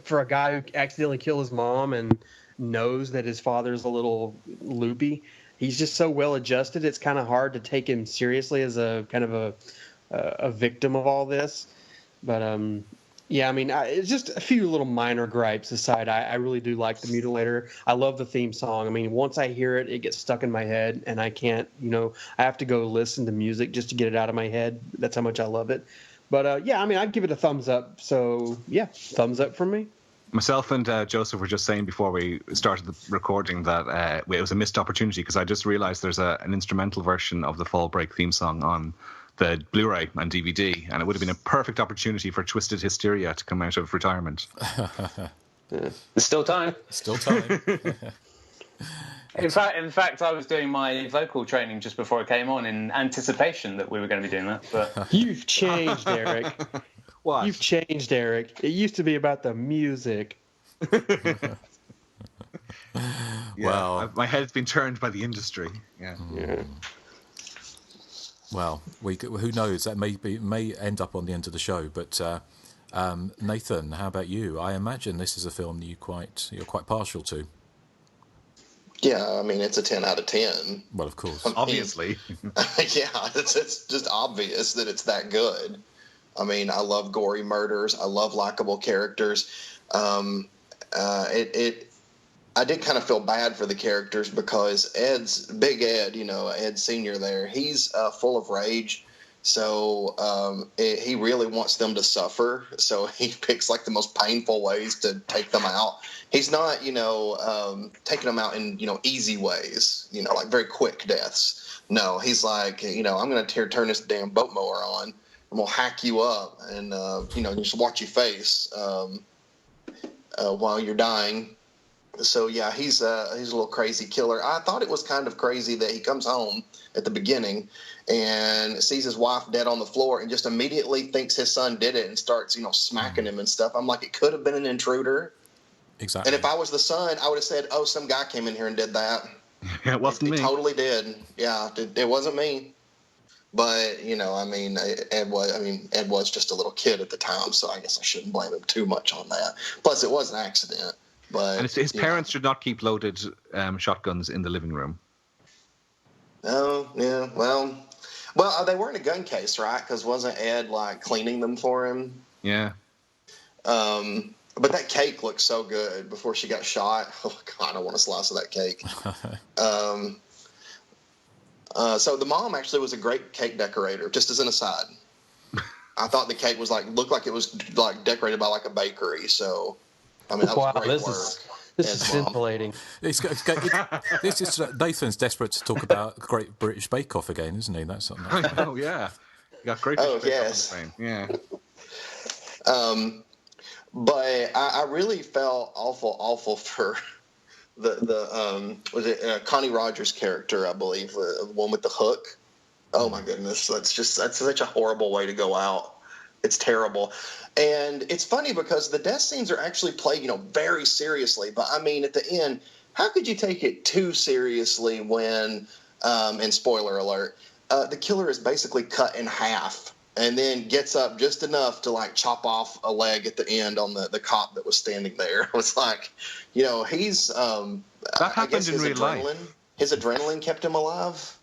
For a guy who accidentally killed his mom and knows that his father's a little loopy, he's just so well adjusted. It's kind of hard to take him seriously as a kind of a victim of all this. But I mean, it's just a few little minor gripes aside. I really do like The Mutilator. I love the theme song. I mean, once I hear it, it gets stuck in my head, and I can't, I have to go listen to music just to get it out of my head. That's how much I love it. But I mean, I'd give it a thumbs up. So yeah, thumbs up from me. Myself and Joseph were just saying before we started the recording that it was a missed opportunity, because I just realized there's an instrumental version of the Fall Break theme song on the Blu-ray and DVD, and it would have been a perfect opportunity for Twisted Hysteria to come out of retirement. There's still time. Still time. In fact, I was doing my vocal training just before I came on in anticipation that we were going to be doing that. But you've changed, Erik. What? You've changed, Erik. It used to be about the music. Well, my head's been turned by the industry. Yeah. Well, who knows? That may end up on the end of the show. But Nathan, how about you? I imagine this is a film that you're quite partial to. Yeah, I mean, it's a 10 out of 10. Well, of course. Obviously. Yeah, it's just obvious that it's that good. I mean, I love gory murders. I love likable characters. I did kind of feel bad for the characters because Big Ed, Ed Sr. there, he's full of rage. So he really wants them to suffer. So he picks like the most painful ways to take them out. He's not, taking them out in, easy ways, like very quick deaths. No, he's like, I'm going to turn this damn boat mower on. I'm going to hack you up and, just watch your face while you're dying. So, yeah, he's a little crazy killer. I thought it was kind of crazy that he comes home at the beginning and sees his wife dead on the floor and just immediately thinks his son did it and starts, smacking him and stuff. I'm like, it could have been an intruder. Exactly. And if I was the son, I would have said, oh, some guy came in here and did that. It wasn't me. He totally did. Yeah, it wasn't me. But, Ed was just a little kid at the time, so I guess I shouldn't blame him too much on that. Plus, it was an accident. But and his parents should not keep loaded shotguns in the living room. Oh, yeah. Well, they were in a gun case, right? Because wasn't Ed, cleaning them for him? Yeah. But that cake looked so good before she got shot. Oh, God, I want a slice of that cake. So the mom actually was a great cake decorator, just as an aside. I thought the cake was looked like it was decorated by a bakery. So, that was great work. This is scintillating. This is Nathan's desperate to talk about Great British Bake Off again, isn't he? That's something. Oh yeah, you got Great British Bake Off on the train. Yeah. But I really felt awful for the was it Connie Rogers' character, I believe, the one with the hook. Oh my goodness, that's such a horrible way to go out. It's terrible. And it's funny because the death scenes are actually played, very seriously. But I mean, at the end, how could you take it too seriously when, and spoiler alert, the killer is basically cut in half and then gets up just enough to chop off a leg at the end on the cop that was standing there. It was he's, that happened in real life. His adrenaline kept him alive.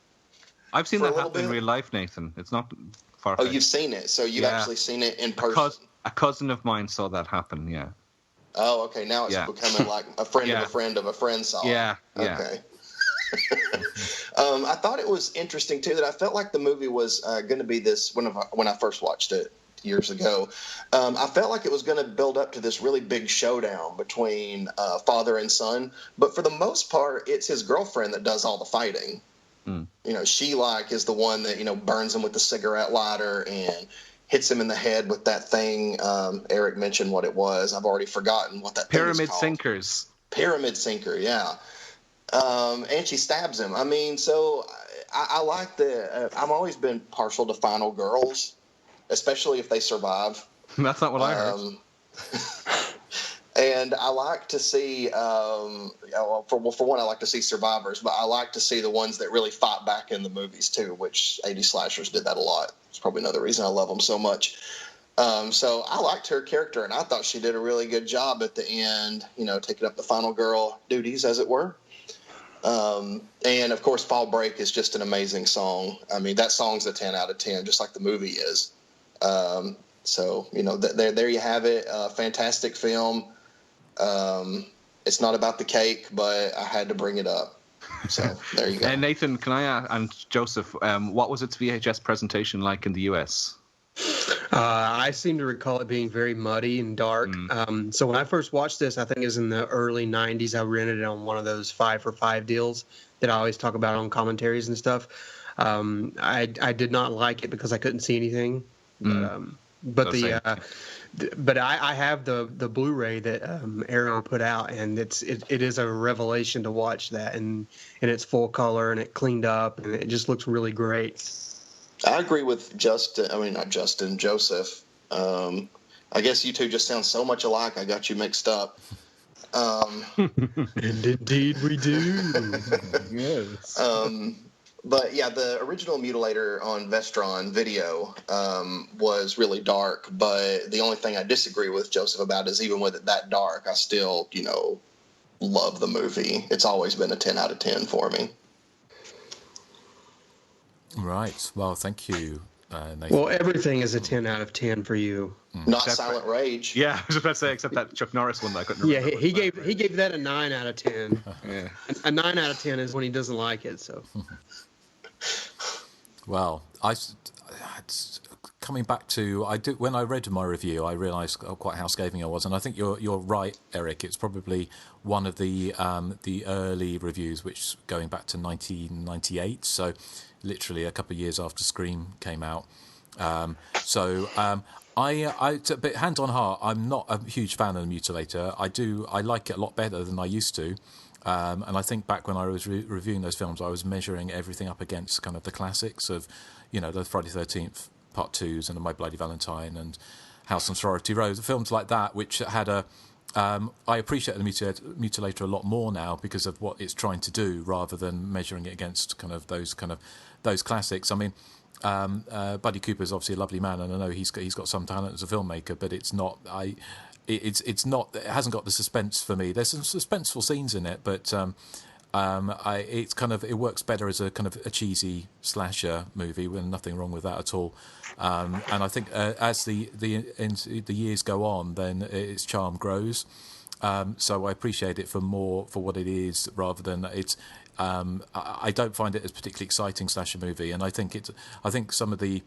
I've seen that happen in real life, Nathan. It's not far-fetched. Oh, you've seen it. So you've actually seen it in person. A cousin of mine saw that happen, yeah. Oh, okay. Now it's becoming a friend of a friend of a friend saw it. Yeah. Okay. I thought it was interesting, too, that I felt like the movie was going to be this, when I first watched it years ago, I felt like it was going to build up to this really big showdown between father and son. But for the most part, it's his girlfriend that does all the fighting. Mm. She is the one that, burns him with the cigarette lighter and hits him in the head with that thing. Erik mentioned what it was. I've already forgotten what that Pyramid thing is called. sinkers. Pyramid sinker, yeah. And she stabs him. I mean, so I like I've always been partial to final girls, especially if they survive. That's not what I heard. And I like to see, for one, I like to see survivors, but I like to see the ones that really fight back in the movies too, which 80s slashers did that a lot. It's probably another reason I love them so much. So I liked her character, and I thought she did a really good job at the end, taking up the final girl duties, as it were. And, of course, Fall Break is just an amazing song. I mean, that song's a 10 out of 10, just like the movie is. So, there you have it. Fantastic film. It's not about the cake, but I had to bring it up. So there you go. And Nathan, can I ask, and Joseph, what was its VHS presentation like in the US? I seem to recall it being very muddy and dark. So when I first watched this, I think it was in the early 90s, I rented it on one of those 5 for 5 deals that I always talk about on commentaries and stuff. I did not like it because I couldn't see anything. But I have the Blu-ray that Arrow put out, and it is a revelation to watch that, and it's full color and it cleaned up, and it just looks really great. I agree with Joseph. I guess you two just sound so much alike. I got you mixed up. And indeed we do. Yes. But yeah, the original Mutilator on Vestron video was really dark. But the only thing I disagree with Joseph about is even with it that dark, I still, love the movie. It's always been a 10 out of 10 for me. Right. Well, thank you, Nathan. Well, everything is a 10 out of 10 for you. Not Silent Rage. Yeah, I was about to say, except that Chuck Norris one that I couldn't remember. Yeah, he gave that a 9 out of 10. Yeah. A 9 out of 10 is when he doesn't like it. So. Well, coming back to when I read my review, I realised quite how scathing I was, and I think you're right, Erik. It's probably one of the early reviews, which going back to 1998, so literally a couple of years after Scream came out. But hand on heart, I'm not a huge fan of the Mutilator. I like it a lot better than I used to. And I think back when I was reviewing those films, I was measuring everything up against kind of the classics of, the Friday the 13th Part 2s and My Bloody Valentine and House on Sorority Row, films like that, which had I appreciate the Mutilator a lot more now because of what it's trying to do, rather than measuring it against those classics. I mean, Buddy Cooper's obviously a lovely man, and I know he's got some talent as a filmmaker, but it's not. It's not. It hasn't got the suspense for me. There's some suspenseful scenes in it, but it works better as a kind of a cheesy slasher movie. When nothing wrong with that at all. And I think as the years go on, then its charm grows. So I appreciate it for what it is, rather than it's. I don't find it as particularly exciting slasher movie, and I think some of the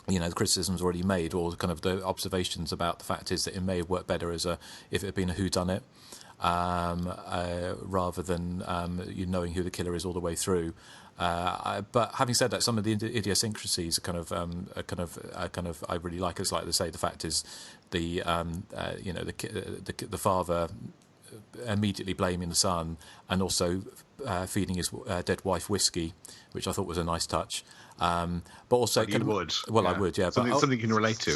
the criticisms already made, or kind of the observations about the fact is that it may have worked better if it had been a whodunit, rather than knowing who the killer is all the way through. But having said that, some of the idiosyncrasies are I really like. It's like they say, the fact is the father immediately blaming the son, and also feeding his dead wife whiskey, which I thought was a nice touch. But also, I would, yeah. Something you can relate to.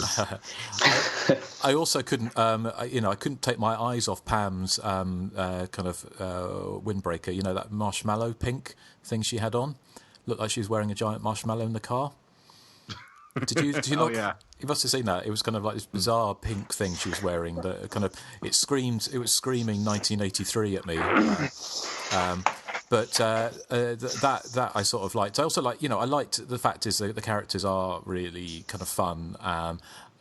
I also couldn't, I couldn't take my eyes off Pam's windbreaker. That marshmallow pink thing she had on, looked like she was wearing a giant marshmallow in the car. Did you not? Oh, yeah. You must have seen that. It was kind of like this bizarre pink thing she was wearing that it was screaming 1983 at me. But that I sort of liked. I also I liked the fact is that the characters are really kind of fun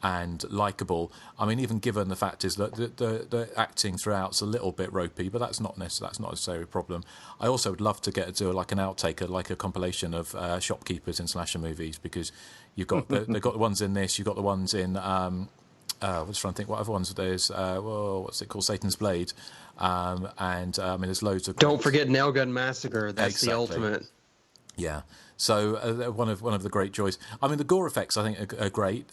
and likable. I mean, even given the fact is that the acting throughout's a little bit ropey, but that's not necessarily a problem. I also would love to do like an outtake, like a compilation of shopkeepers in slasher movies, because you've got they've got the ones in this, you've got the ones in I was trying to think what other ones there's. What's it called? Satan's Blade. There's loads of. Don't forget Nail Gun Massacre. That's the ultimate. Yeah. So one of the great joys. I mean, the gore effects I think are great.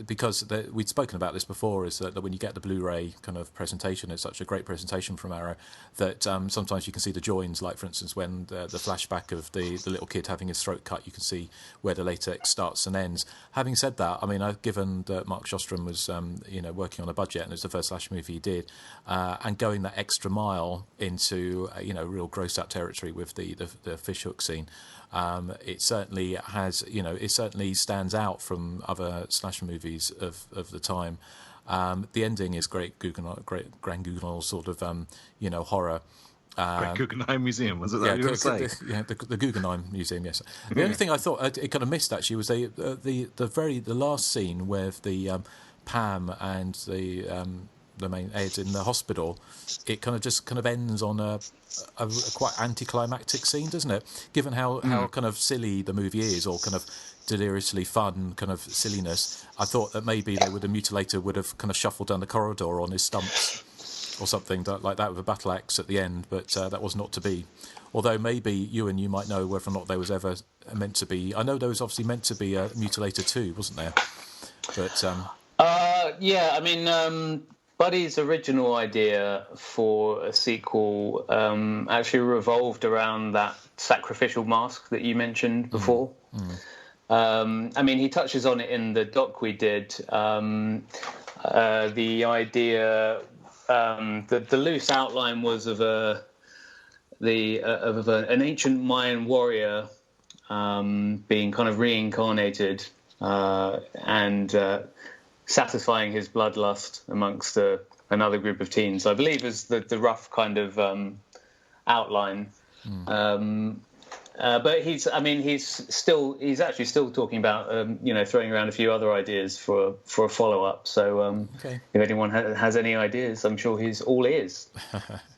Because we'd spoken about this before, is that when you get the Blu-ray kind of presentation, it's such a great presentation from Arrow that sometimes you can see the joins, like for instance when the flashback of the little kid having his throat cut, you can see where the latex starts and ends. Having said that, I mean, given that Mark Shostrom was working on a budget and it's the first slash movie he did, and going that extra mile into real gross out territory with the fishhook scene. It certainly has, it certainly stands out from other slasher movies of the time. The ending is great Grand Guignol sort of, horror. Great Guggenheim Museum, was it that you were saying? The Guggenheim Museum, yes. The only thing I thought it kind of missed actually was the last scene with the Pam and the main Ed in the hospital. It kind of ends on a quite anticlimactic scene, doesn't it? Given how kind of silly the movie is, or kind of deliriously fun kind of silliness, I thought that maybe the Mutilator would have kind of shuffled down the corridor on his stumps or something like that with a battle axe at the end, but that was not to be. Although maybe you might know whether or not there was ever meant to be. I know there was obviously meant to be a Mutilator 2, wasn't there? But yeah, I mean, Buddy's original idea for a sequel actually revolved around that sacrificial mask that you mentioned before. I mean, he touches on it in the doc we did. The idea, the loose outline was of an ancient Mayan warrior being kind of reincarnated and satisfying his bloodlust amongst a another group of teens, I believe, is the rough kind of outline. But he's actually still talking about throwing around a few other ideas for a follow-up. So if anyone has any ideas, I'm sure he's all ears.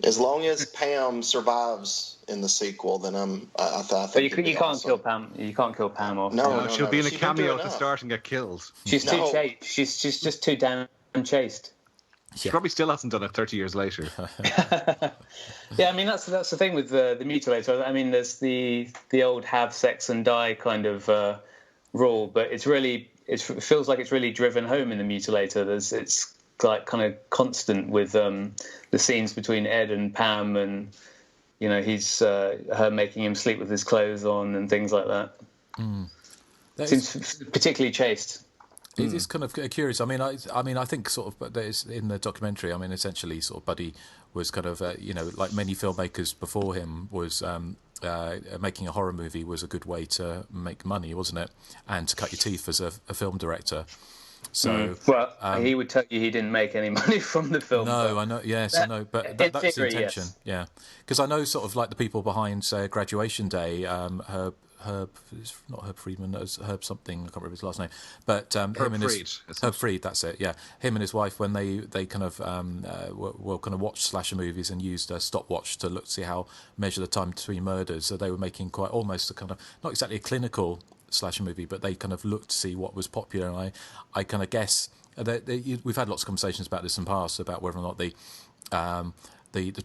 As long as Pam survives in the sequel, then I think. But you can't awesome. Kill Pam. You can't kill Pam off. No, she'll be in a cameo at the start and get killed. She's too chaste. She's just too damn chaste. She probably still hasn't done it 30 years later. Yeah, I mean that's the thing with the Mutilator. I mean, there's the old have sex and die kind of rule, but it feels like it's really driven home in the Mutilator. It's like kind of constant with the scenes between Ed and Pam, and he's her making him sleep with his clothes on and things like that. Seems particularly chaste. It is kind of curious. I mean, I think sort of, but there's in the documentary. I mean, essentially, sort of, Buddy was kind of, like many filmmakers before him, was making a horror movie was a good way to make money, wasn't it? And to cut your teeth as a film director. So, he would tell you he didn't make any money from the film. No, I know. Yes, I know. But that's the intention. Yes. Yeah, because I know sort of like the people behind, say, Graduation Day, Herb, not Herb Friedman, Herb something, I can't remember his last name, but him and Herb Fried, that's it, yeah. Him and his wife, when they kind of were kind of watch slasher movies and used a stopwatch to see how measure the time between murders, so they were making quite almost a kind of, not exactly a clinical slasher movie, but they kind of looked to see what was popular, and I kind of guess, we've had lots of conversations about this in the past, about whether or not the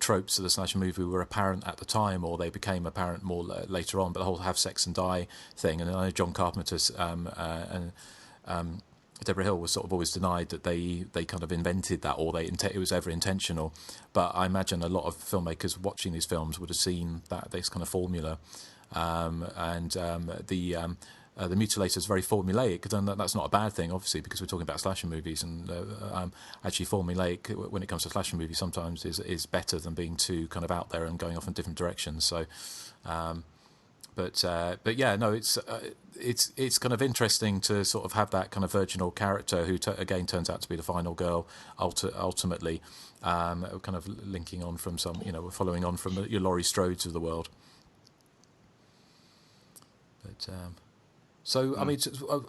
tropes of the slasher movie were apparent at the time, or they became apparent more later on. But the whole have sex and die thing, and I know John Carpenter's and Deborah Hill was sort of always denied that they kind of invented that, or it was ever intentional. But I imagine a lot of filmmakers watching these films would have seen this kind of formula, the Mutilator is very formulaic, and that's not a bad thing, obviously, because we're talking about slasher movies, and actually formulaic when it comes to slasher movies sometimes is better than being too kind of out there and going off in different directions. So, but yeah, no, it's kind of interesting to sort of have that kind of virginal character who again turns out to be the final girl ultimately, kind of linking on from following on from your Laurie Strodes of the world. But. So, I mean,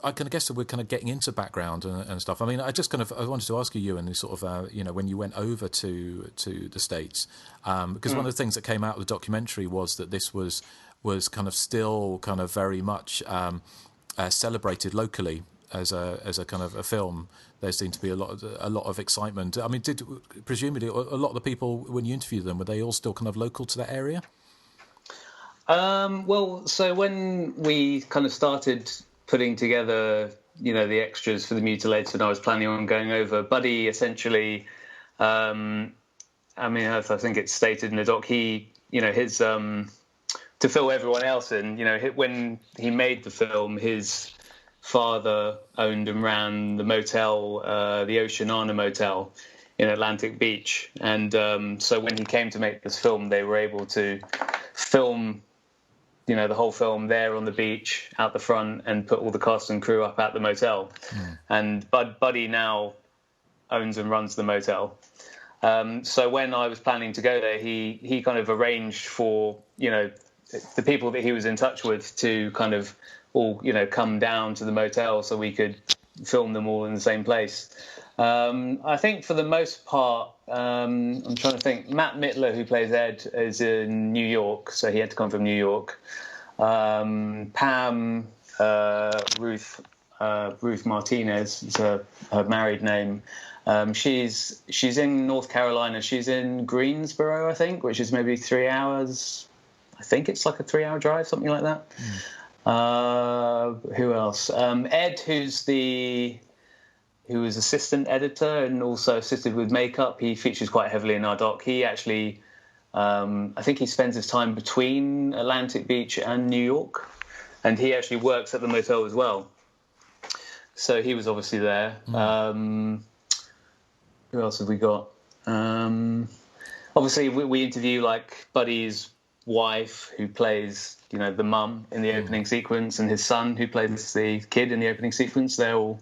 I can guess that we're kind of getting into background and stuff. I mean, I wanted to ask you, Ewan, sort of, when you went over to the States, because one of the things that came out of the documentary was that this was kind of still kind of very much celebrated locally as a kind of a film. There seemed to be a lot of excitement. I mean, presumably a lot of the people, when you interviewed them, were they all still kind of local to that area? Well, so when we kind of started putting together, the extras for the Mutilator, and I was planning on going over, Buddy essentially, I mean, I think it's stated in the doc, he, his, to fill everyone else in, when he made the film, his father owned and ran the motel, the Oceanana Motel in Atlantic Beach. And so when he came to make this film, they were able to film the whole film there on the beach out the front and put all the cast and crew up at the motel. And Buddy now owns and runs the motel. So when I was planning to go there, he kind of arranged for, the people that he was in touch with to kind of all, come down to the motel so we could film them all in the same place. I think for the most part, I'm trying to think, Matt Mittler, who plays Ed, is in New York, so he had to come from New York. Pam, Ruth Martinez is her married name. She's in North Carolina. She's in Greensboro, I think, which is maybe 3 hours. I think it's like a 3-hour drive, something like that. Who else? Ed, who is assistant editor and also assisted with makeup. He features quite heavily in our doc. He actually, I think he spends his time between Atlantic Beach and New York, and he actually works at the motel as well. So he was obviously there. Who else have we got? Obviously, we interview like Buddy's wife, who plays, the mum in the opening sequence, and his son, who plays the kid in the opening sequence. They're all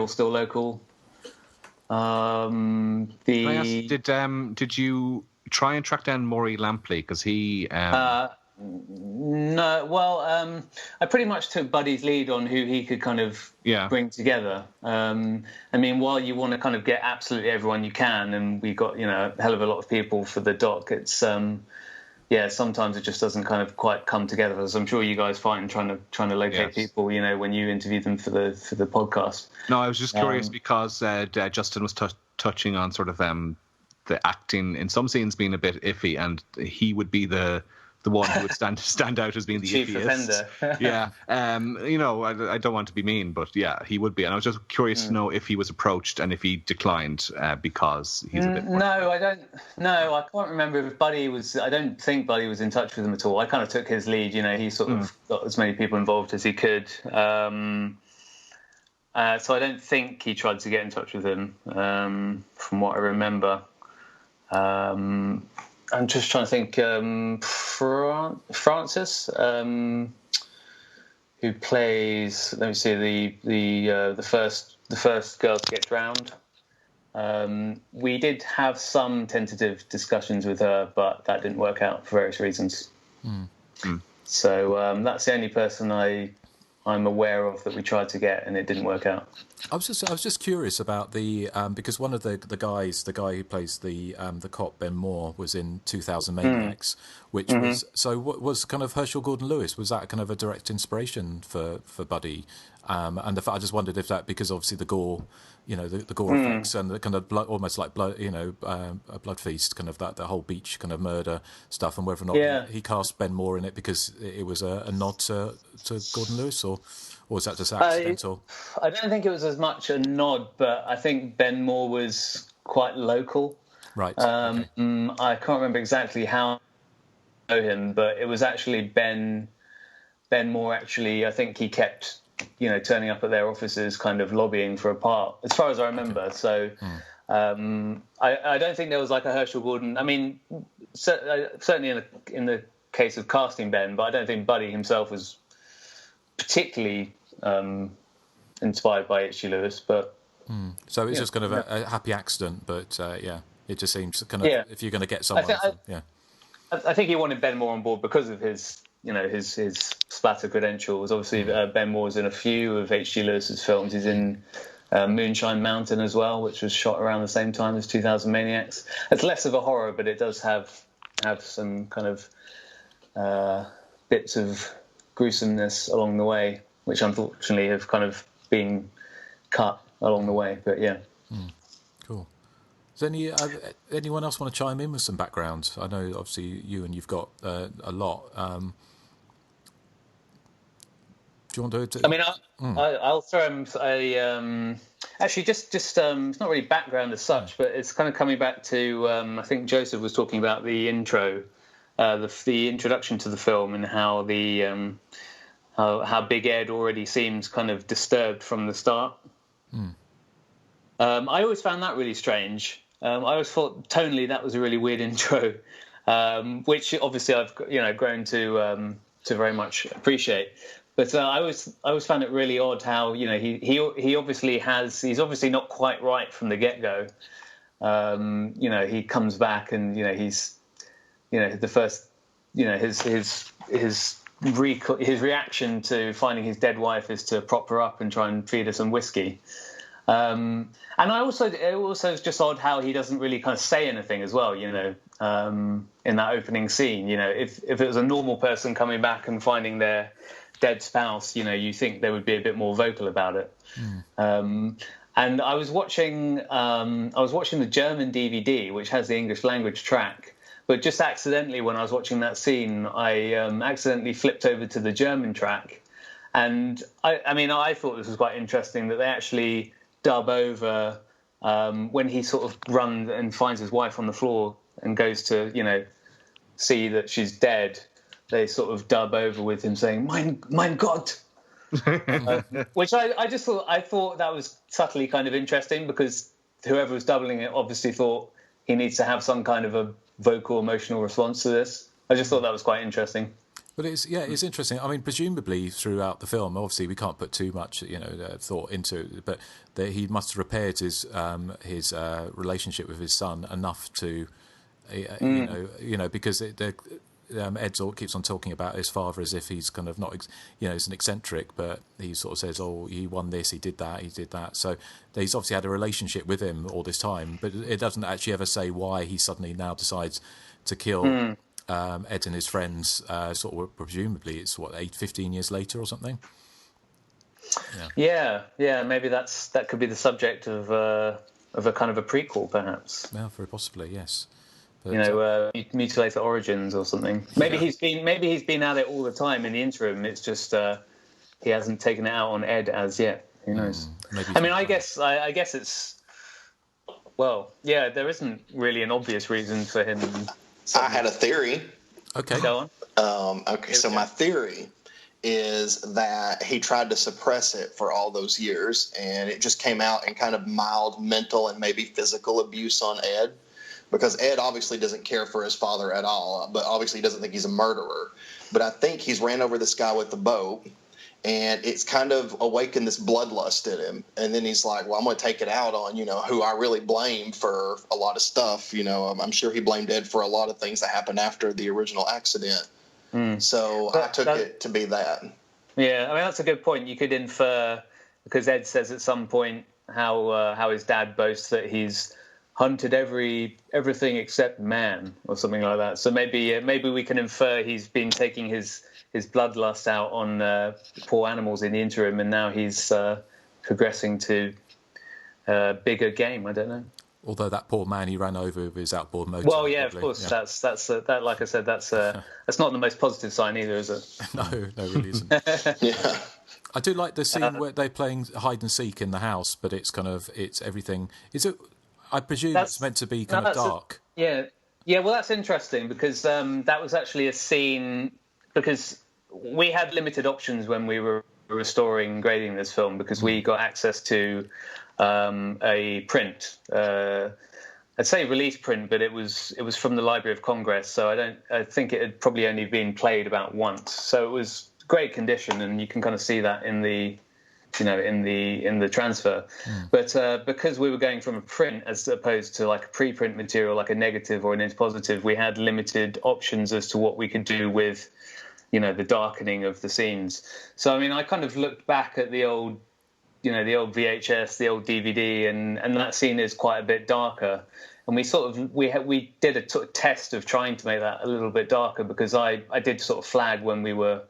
still local. Can I ask, did you try and track down Maury Lampley? Because he... No, well, I pretty much took Buddy's lead on who he could kind of bring together. I mean, while you want to kind of get absolutely everyone you can, and we got, a hell of a lot of people for the doc, it's, sometimes it just doesn't kind of quite come together, as I'm sure you guys find trying to locate people, when you interview them for the podcast. No, I was just curious because Justin was touching on sort of the acting in some scenes being a bit iffy, and he would be the one who would stand out as being the chief iffiest. offender. I don't want to be mean, but he would be. And I was just curious to know if he was approached and if he declined because he's a bit more... No, I don't. No, I can't remember if Buddy was... I don't think Buddy was in touch with him at all. I kind of took his lead. He sort of got as many people involved as he could. So I don't think he tried to get in touch with him, from what I remember. I'm just trying to think. Francis, who plays, let me see, the first girl to get drowned. We did have some tentative discussions with her, but that didn't work out for various reasons. So that's the only person I'm aware of that we tried to get, and it didn't work out. I was just curious about the because one of the guy who plays the cop, Ben Moore, was in 2000 Maniacs, which was what was kind of Herschel Gordon Lewis, was that kind of a direct inspiration for Buddy? And I just wondered if that, because obviously the gore, the gore effects and the kind of blood, almost like blood, a blood feast, kind of the whole beach kind of murder stuff, and whether or not he cast Ben Moore in it because it was a nod to Gordon Lewis, or was that just accidental? I don't think it was as much a nod, but I think Ben Moore was quite local. Right. I can't remember exactly how I know him, but it was actually Ben Moore. Actually, I think he kept turning up at their offices, kind of lobbying for a part, as far as I remember. So I don't think there was like a Herschel Gordon. I mean, certainly in the case of casting Ben, but I don't think Buddy himself was particularly inspired by H.G. Lewis. But so it's just kind of a happy accident. But it just seems kind of if you're going to get someone, I think he wanted Ben Moore on board because of his splatter credentials. Obviously, Ben Moore's in a few of H.G. Lewis's films. He's in Moonshine Mountain as well, which was shot around the same time as 2000 Maniacs. It's less of a horror, but it does have some kind of bits of gruesomeness along the way, which unfortunately have kind of been cut along the way. But cool. Does anyone else want to chime in with some background? I know obviously you've got a lot. Do you want to? I mean, I'll throw him actually just it's not really background as such, but it's kind of coming back to I think Joseph was talking about the intro, the introduction to the film, and how how Big Ed already seems kind of disturbed from the start. I always found that really strange. I always thought tonally that was a really weird intro, which obviously I've grown to very much appreciate. But I always found it really odd how he obviously he's obviously not quite right from the get-go. He comes back and he's the first his reaction to finding his dead wife is to prop her up and try and feed her some whiskey. And it also is just odd how he doesn't really kind of say anything as well, in that opening scene. If it was a normal person coming back and finding their dead spouse, you think they would be a bit more vocal about it. And I was watching the German DVD, which has the English language track, but just accidentally when I was watching that scene, I accidentally flipped over to the German track. And I thought this was quite interesting that they actually dub over when he sort of runs and finds his wife on the floor and goes to, see that she's dead. They sort of dub over with him saying, mein Gott. Which I thought that was subtly kind of interesting, because whoever was doubling it obviously thought he needs to have some kind of a vocal emotional response to this. I just thought that was quite interesting. But it's interesting. I mean, presumably throughout the film, obviously we can't put too much thought into it, but that he must have repaired his relationship with his son enough to, because Ed keeps on talking about his father as if he's kind of not, he's an eccentric, but he sort of says, oh, he won this, he did that. So he's obviously had a relationship with him all this time, but it doesn't actually ever say why he suddenly now decides to kill Ed and his friends. Sort of presumably it's 15 years later or something. Yeah. Maybe that could be the subject of a kind of a prequel, perhaps. Yeah, very possibly, yes. But, Mutilator Origins or something. Maybe he's been at it all the time in the interim. It's just he hasn't taken it out on Ed as yet. Who knows? I guess it's there isn't really an obvious reason for him. I had a theory. Okay, go on. So my theory is that he tried to suppress it for all those years, and it just came out in kind of mild mental and maybe physical abuse on Ed. Because Ed obviously doesn't care for his father at all, but obviously he doesn't think he's a murderer. But I think he's ran over this guy with the boat, and it's kind of awakened this bloodlust in him. And then he's like, well, I'm going to take it out on, who I really blame for a lot of stuff. I'm sure he blamed Ed for a lot of things that happened after the original accident. So I took it to be that. Yeah, that's a good point. You could infer, because Ed says at some point how his dad boasts that he's hunted everything except man or something like that. So maybe we can infer he's been taking his bloodlust out on poor animals in the interim, and now he's progressing to bigger game. I don't know. Although that poor man he ran over with his outboard motor. Well, yeah, probably. Of course. Yeah. That's like I said, that's not the most positive sign either, is it? No, really isn't. Yeah. I do like the scene where they're playing hide and seek in the house, but it's everything. Is it? I presume it's meant to be kind of dark. Yeah. Well, that's interesting because that was actually a scene because we had limited options when we were restoring and grading this film because we got access to a print. I'd say release print, but it was from the Library of Congress, so I think it had probably only been played about once. So it was great condition, and you can kind of see that in the transfer. But because we were going from a print as opposed to like a preprint material, like a negative or an interpositive, we had limited options as to what we could do with, the darkening of the scenes. So, I kind of looked back at the old VHS, the old DVD, and that scene is quite a bit darker. And we did a test of trying to make that a little bit darker because I did sort of flag when we were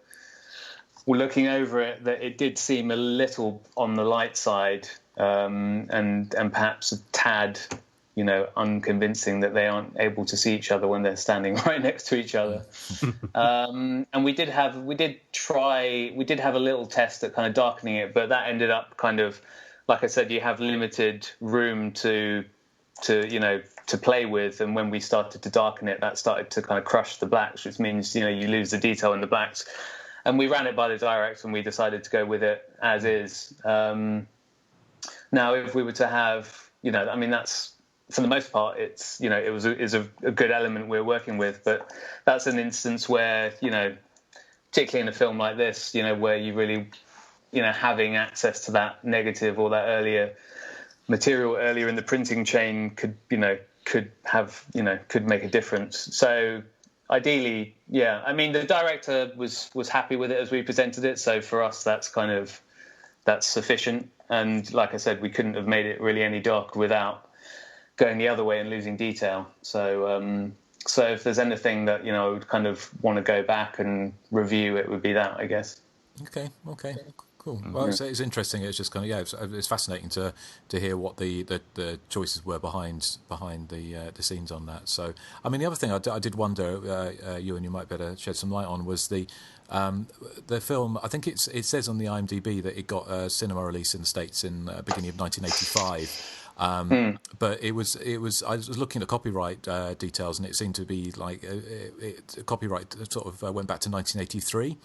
looking over it that it did seem a little on the light side and perhaps a tad, unconvincing that they aren't able to see each other when they're standing right next to each other. And we did have a little test at kind of darkening it, but that ended up kind of, like I said, you have limited room to play with, and when we started to darken it, that started to kind of crush the blacks, which means you lose the detail in the blacks. And we ran it by the direct, and we decided to go with it as is. Now, if we were to have, that's for the most part, it's is a good element we're working with. But that's an instance where, particularly in a film like this, where you really, having access to that negative or that earlier material earlier in the printing chain could make a difference. So. Ideally, yeah. The director was happy with it as we presented it. So for us, that's sufficient. And like I said, we couldn't have made it really any darker without going the other way and losing detail. So if there's anything that I would kind of want to go back and review, it would be that, I guess. Okay. Cool. Well, it's interesting. It's just kind of it's fascinating to hear what the choices were behind the scenes on that. So the other thing I did wonder, you might better shed some light on, was the film. I think it says on the IMDb that it got a cinema release in the States in beginning of 1985. But it was. I was looking at copyright details, and it seemed to be like copyright sort of went back to 1983.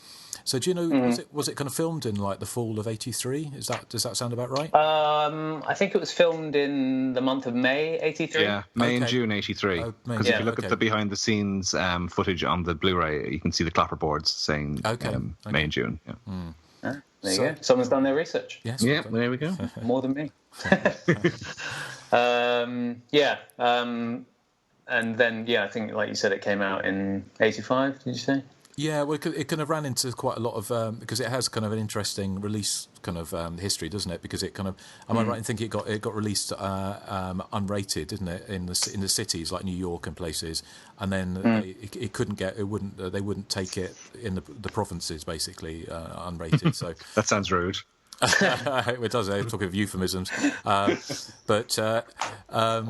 So do you know, was it kind of filmed in like the fall of '83? Does that sound about right? I think it was filmed in the month of May '83. Yeah, May and June '83. Because if you look at the behind the scenes footage on the Blu-ray, you can see the clapperboards saying May and June. Yeah. There you go. Someone's done their research. Yes. Yeah, there we go. More than me. And then I think like you said, it came out in '85. Did you say? Yeah, well, it kind of ran into quite a lot of because it has kind of an interesting release kind of history, doesn't it? Because it kind of, am I right in thinking it got released unrated, didn't it, in the cities like New York and places, and then it couldn't get, they wouldn't take it in the provinces basically unrated. So that sounds rude. It does. I'm talking of euphemisms, but I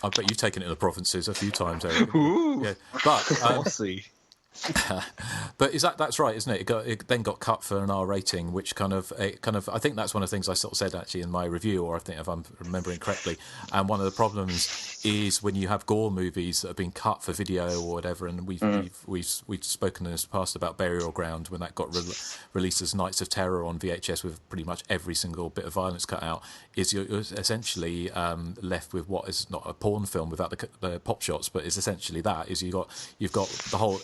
bet you've taken it in the provinces a few times, Erik. Ooh, yeah, but we'll see. But that's right, isn't it? It then got cut for an R rating, which kind of I think that's one of the things I sort of said actually in my review, or I think if I'm remembering correctly. And one of the problems is when you have gore movies that have been cut for video or whatever, and we've spoken in the past about Burial Ground when that got released as Nights of Terror on VHS with pretty much every single bit of violence cut out. Is you're essentially left with what is not a porn film without the pop shots, but is essentially that. Is you've got the whole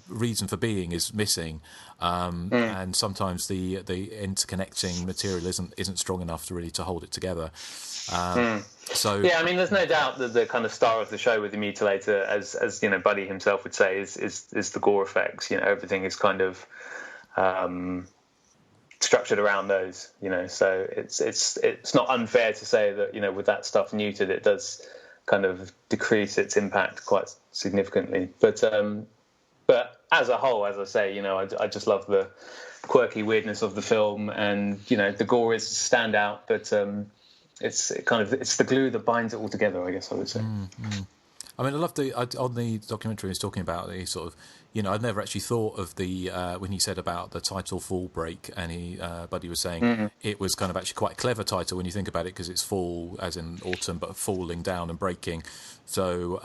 reason for being is missing, and sometimes the interconnecting material isn't strong enough to hold it together. So I mean, there's no doubt that the kind of star of the show with the Mutilator, as you know, Buddy himself would say, is the gore effects. You know, everything is kind of structured around those. You know, so it's not unfair to say that, you know, with that stuff neutered, it does kind of decrease its impact quite significantly. But as a whole, as I say, you know, I just love the quirky weirdness of the film, and you know, the gore is a standout, but it's the glue that binds it all together, I guess I would say. I mean, I love on the documentary he was talking about the sort of, you know, I'd never actually thought of the when he said about the title Fall Break, and Buddy was saying it was kind of actually quite a clever title when you think about it, because it's fall as in autumn, but falling down and breaking. So,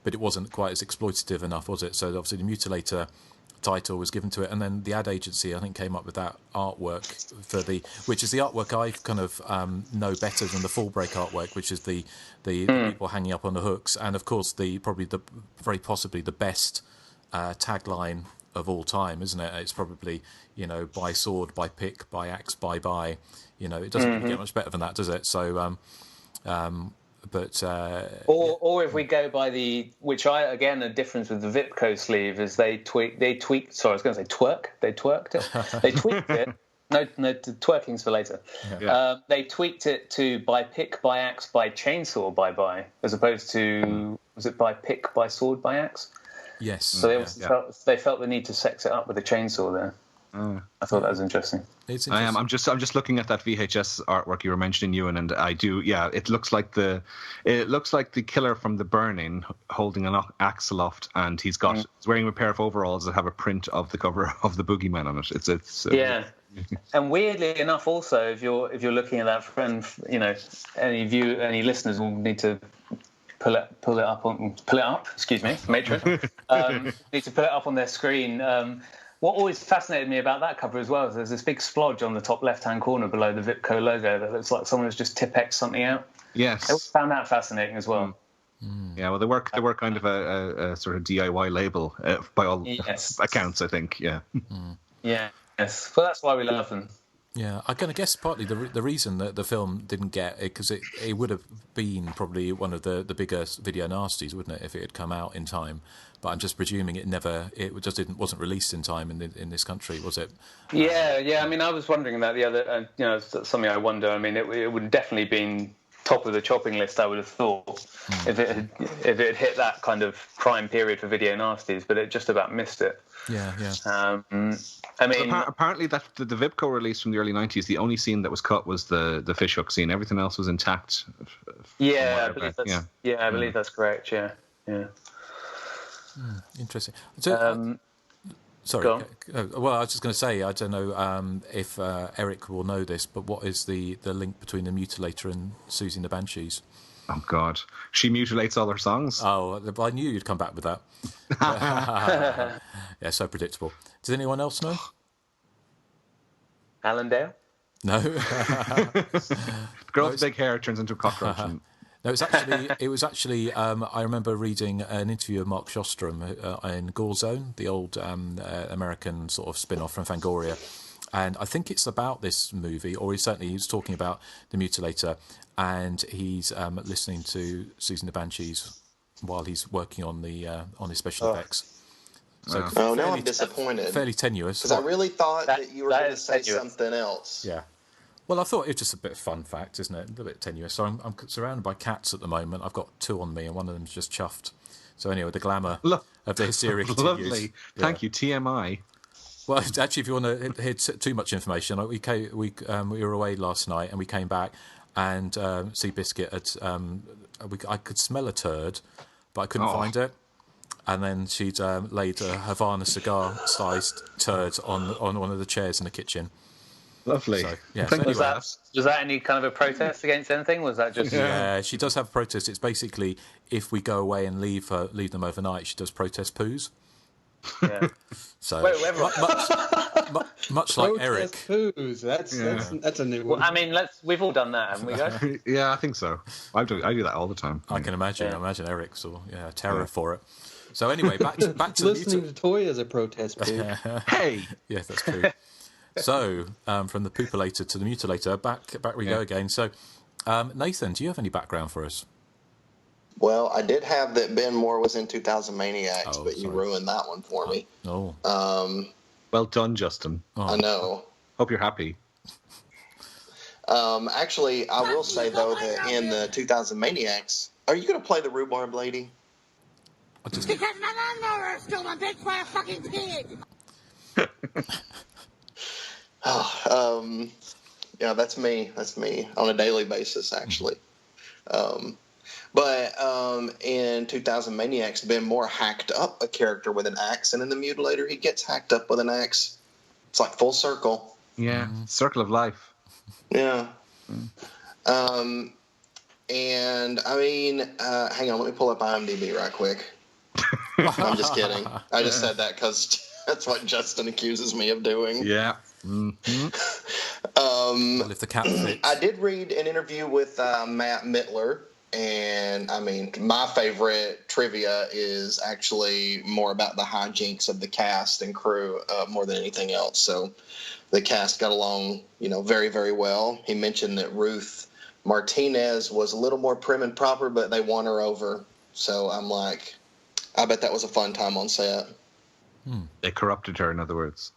but it wasn't quite as exploitative enough, was it? So obviously the Mutilator title was given to it, and then the ad agency I think came up with that artwork which is the artwork I kind of know better than the Fall Break artwork, which is the people hanging up on the hooks, and of course very possibly the best tagline of all time, isn't it? It's probably, you know, by sword, by pick, by axe, by, you know, it doesn't really get much better than that, does it? So or if we go by which a difference with the Vipco sleeve is they tweaked. Sorry, I was going to say twerk. They twerked it. They tweaked it. No, twerking's for later. Yeah. They tweaked it to by pick, by axe, by chainsaw, by, as opposed to, was it by pick, by sword, by axe? Yes. So they felt the need to sex it up with a chainsaw there. I thought that was interesting. I'm just looking at that VHS artwork you were mentioning, Ewan, and I do. Yeah, it looks like the killer from The Burning holding an axe aloft, and he's wearing a pair of overalls that have a print of the cover of the Boogeyman on it. It's yeah. And weirdly enough, also, if you're looking at that, and you know, any listeners will need to pull it up. Excuse me, matron. Need to put it up on their screen. What always fascinated me about that cover as well is there's this big splodge on the top left-hand corner below the Vipco logo that looks like someone has just Tipex something out. Yes. I found that fascinating as well. Yeah, well, they were kind of a sort of DIY label by all accounts, I think. Yeah. Yeah. Yes. Well, that's why we love them. Yeah, I kind of guess partly the reason that the film didn't get it, because it would have been probably one of the bigger video nasties, wouldn't it, if it had come out in time? But I'm just presuming it wasn't released in time in this country, was it? Yeah. I mean, I was wondering about the other, you know, something I wonder. I mean, it would definitely been top of the chopping list, I would have thought, if it had hit that kind of prime period for video nasties, but it just about missed it. Yeah. I mean, apparently that the Vipco release from the early 90s, the only scene that was cut was the fishhook scene. Everything else was intact. Yeah, I believe that's correct. Yeah. Interesting. So, Sorry. Well, I was just going to say, I don't know if Erik will know this, but what is the link between the Mutilator and Susie and the Banshees? Oh, God. She mutilates all her songs? Oh, I knew you'd come back with that. Yeah, so predictable. Does anyone else know? Alan Dale? No. The girl with big hair turns into a cockroach. No, it was actually. I remember reading an interview of Mark Shostrom in Gore Zone, the old American sort of spin-off from Fangoria, and I think it's about this movie, or he was talking about the Mutilator, and he's listening to Susan the Banshees while he's working on his special effects. So now I'm disappointed. Fairly tenuous. Because I really thought that you were going to say something else. Yeah. Well, I thought it was just a bit of fun fact, isn't it? A little bit tenuous. So I'm surrounded by cats at the moment. I've got 2 on me, and one of them's just chuffed. So anyway, the glamour of the Hysteria continues. Lovely. Thank you, TMI. Well, actually, if you want to hear too much information, we were away last night, and we came back, and Seabiscuit had I could smell a turd, but I couldn't find it. And then she'd laid a Havana cigar-sized turd on one of the chairs in the kitchen. Lovely. So, yeah. Was that any kind of a protest against anything? Was that just... Yeah, she does have a protest. It's basically, if we go away and leave them overnight, she does protest poos. Yeah. So much like Erik. Poos. That's a new one. Well, I mean, we've all done that, haven't we, guys? Yeah, I think so. I do that all the time. I can imagine. Yeah. I imagine Erik's terror for it. So anyway, back to listening to Toy as a protest poo. Hey. Yes, that's true. So, from the Poopulator to the Mutilator, back we go again. So, Nathan, do you have any background for us? Well, I did have that Ben Moore was in 2000 Maniacs, but you ruined that one for me. Oh. Well done, Justin. I know. Hope you're happy. Actually, I will say, though, that in the 2000 Maniacs, are you going to play the rhubarb lady? Because my lawnmower is still a big fat fucking pig! Yeah, that's me. That's me on a daily basis, actually. But in 2000 Maniacs, Ben Moore hacked up a character with an axe, and in the Mutilator, he gets hacked up with an axe. It's like full circle. Yeah, circle of life. Yeah. And I mean, hang on, let me pull up IMDb right quick. I'm just kidding. I just said that because that's what Justin accuses me of doing. Yeah. Mm-hmm. Well, if the cat fits. I did read an interview with Matt Mittler, and I mean, my favorite trivia is actually more about the hijinks of the cast and crew more than anything else. So the cast got along, very, very well. He mentioned that Ruth Martinez was a little more prim and proper, but they won her over. So I'm like, I bet that was a fun time on set. They corrupted her, in other words.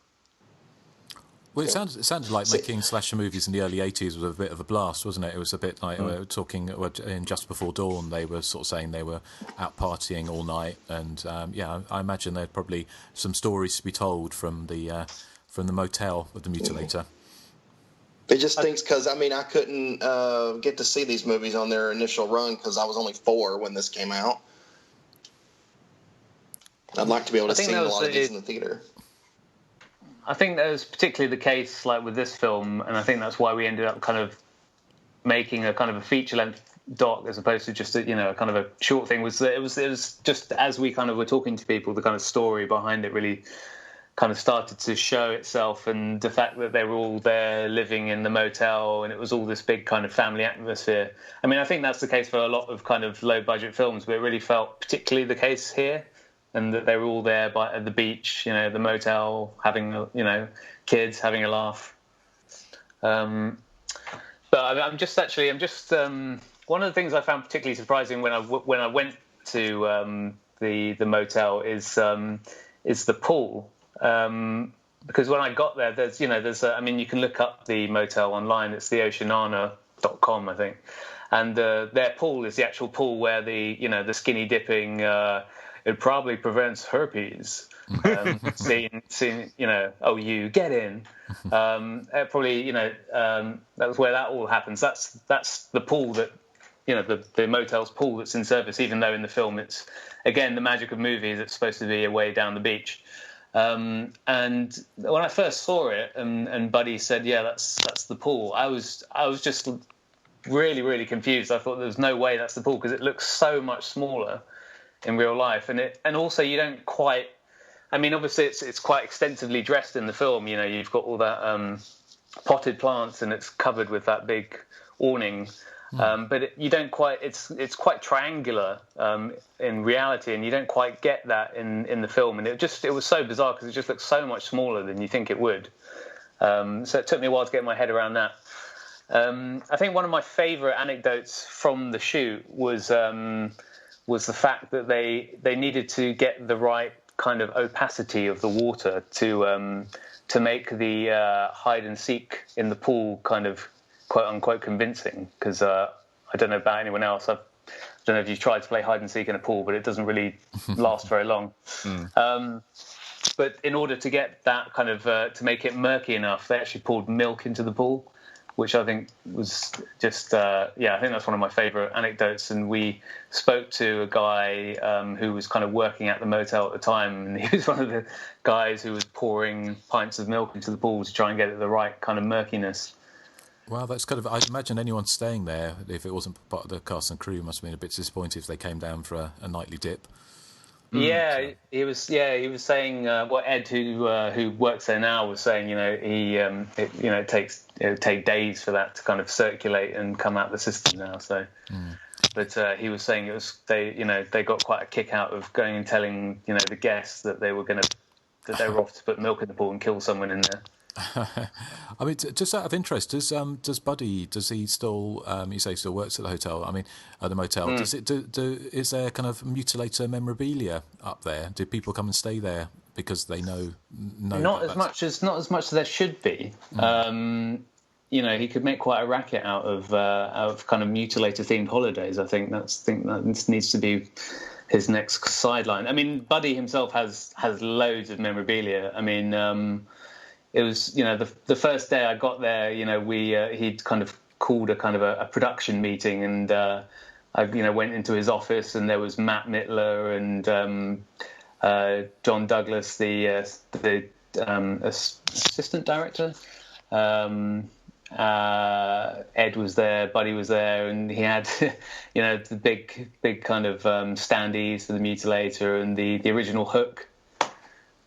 Well, it sounded like making slasher movies in the early 80s was a bit of a blast, wasn't it? It was a bit like we were talking in Just Before Dawn. They were sort of saying they were out partying all night, and I imagine there probably some stories to be told from the motel with the Mutilator. It just thinks because I couldn't get to see these movies on their initial run because I was only 4 when this came out. I'd like to be able to see a lot of these in the theater. I think that was particularly the case, like with this film, and I think that's why we ended up kind of making a kind of a feature-length doc as opposed to just a kind of a short thing. Was that it was just as we kind of were talking to people, the kind of story behind it really kind of started to show itself, and the fact that they were all there living in the motel, and it was all this big kind of family atmosphere. I mean, I think that's the case for a lot of kind of low-budget films, but it really felt particularly the case here. And that they were all there at the beach, the motel, having, kids having a laugh. But I'm just one of the things I found particularly surprising when I went to the motel is the pool. Because when I got there, there's you can look up the motel online. It's theoceanana.com, I think. And their pool is the actual pool where the skinny dipping. It probably prevents herpes. Seeing, you get in. Probably, that's where that all happens. That's the pool that, the motel's pool that's in service. Even though in the film it's again the magic of movies. It's supposed to be away down the beach. And when I first saw it, and Buddy said, "Yeah, that's the pool," I was just really, really confused. I thought there's no way that's the pool because it looks so much smaller in real life, and also you don't quite. I mean, obviously it's quite extensively dressed in the film. You know, you've got all that potted plants, and it's covered with that big awning. But you don't quite. It's quite triangular in reality, and you don't quite get that in the film. And it was so bizarre because it just looks so much smaller than you think it would. So it took me a while to get my head around that. I think one of my favourite anecdotes from the shoot was the fact that they needed to get the right kind of opacity of the water to make the hide and seek in the pool kind of quote unquote convincing, because I don't know about anyone else. I don't know if you've tried to play hide and seek in a pool, but it doesn't really last very long. But in order to get that kind of to make it murky enough, they actually poured milk into the pool, which I think was just I think that's one of my favourite anecdotes. And we spoke to a guy who was kind of working at the motel at the time, and he was one of the guys who was pouring pints of milk into the pool to try and get it the right kind of murkiness. Wow, that's kind of. I'd imagine anyone staying there, if it wasn't part of the cast and crew, must have been a bit disappointed if they came down for a nightly dip. Yeah, he was saying what Ed, who works there now, was saying. You know, it would take days for that to kind of circulate and come out the system now. So, but he was saying they got quite a kick out of going and telling the guests that they were off to put milk in the pool and kill someone in there. I mean, just out of interest, does Buddy, does he still? You say he still works at the hotel. I mean, at the motel. Does it? Is there kind of Mutilator memorabilia up there? Do people come and stay there because they know? Not as much as there should be. He could make quite a racket out of kind of Mutilator themed holidays. I think that needs to be his next sideline. I mean, Buddy himself has loads of memorabilia. I mean. It was, the first day I got there, he'd kind of called a production meeting, and I, went into his office, and there was Matt Mittler and John Douglas, the assistant director. Ed was there, Buddy was there, and he had, the big kind of standees for the Mutilator and the original hook.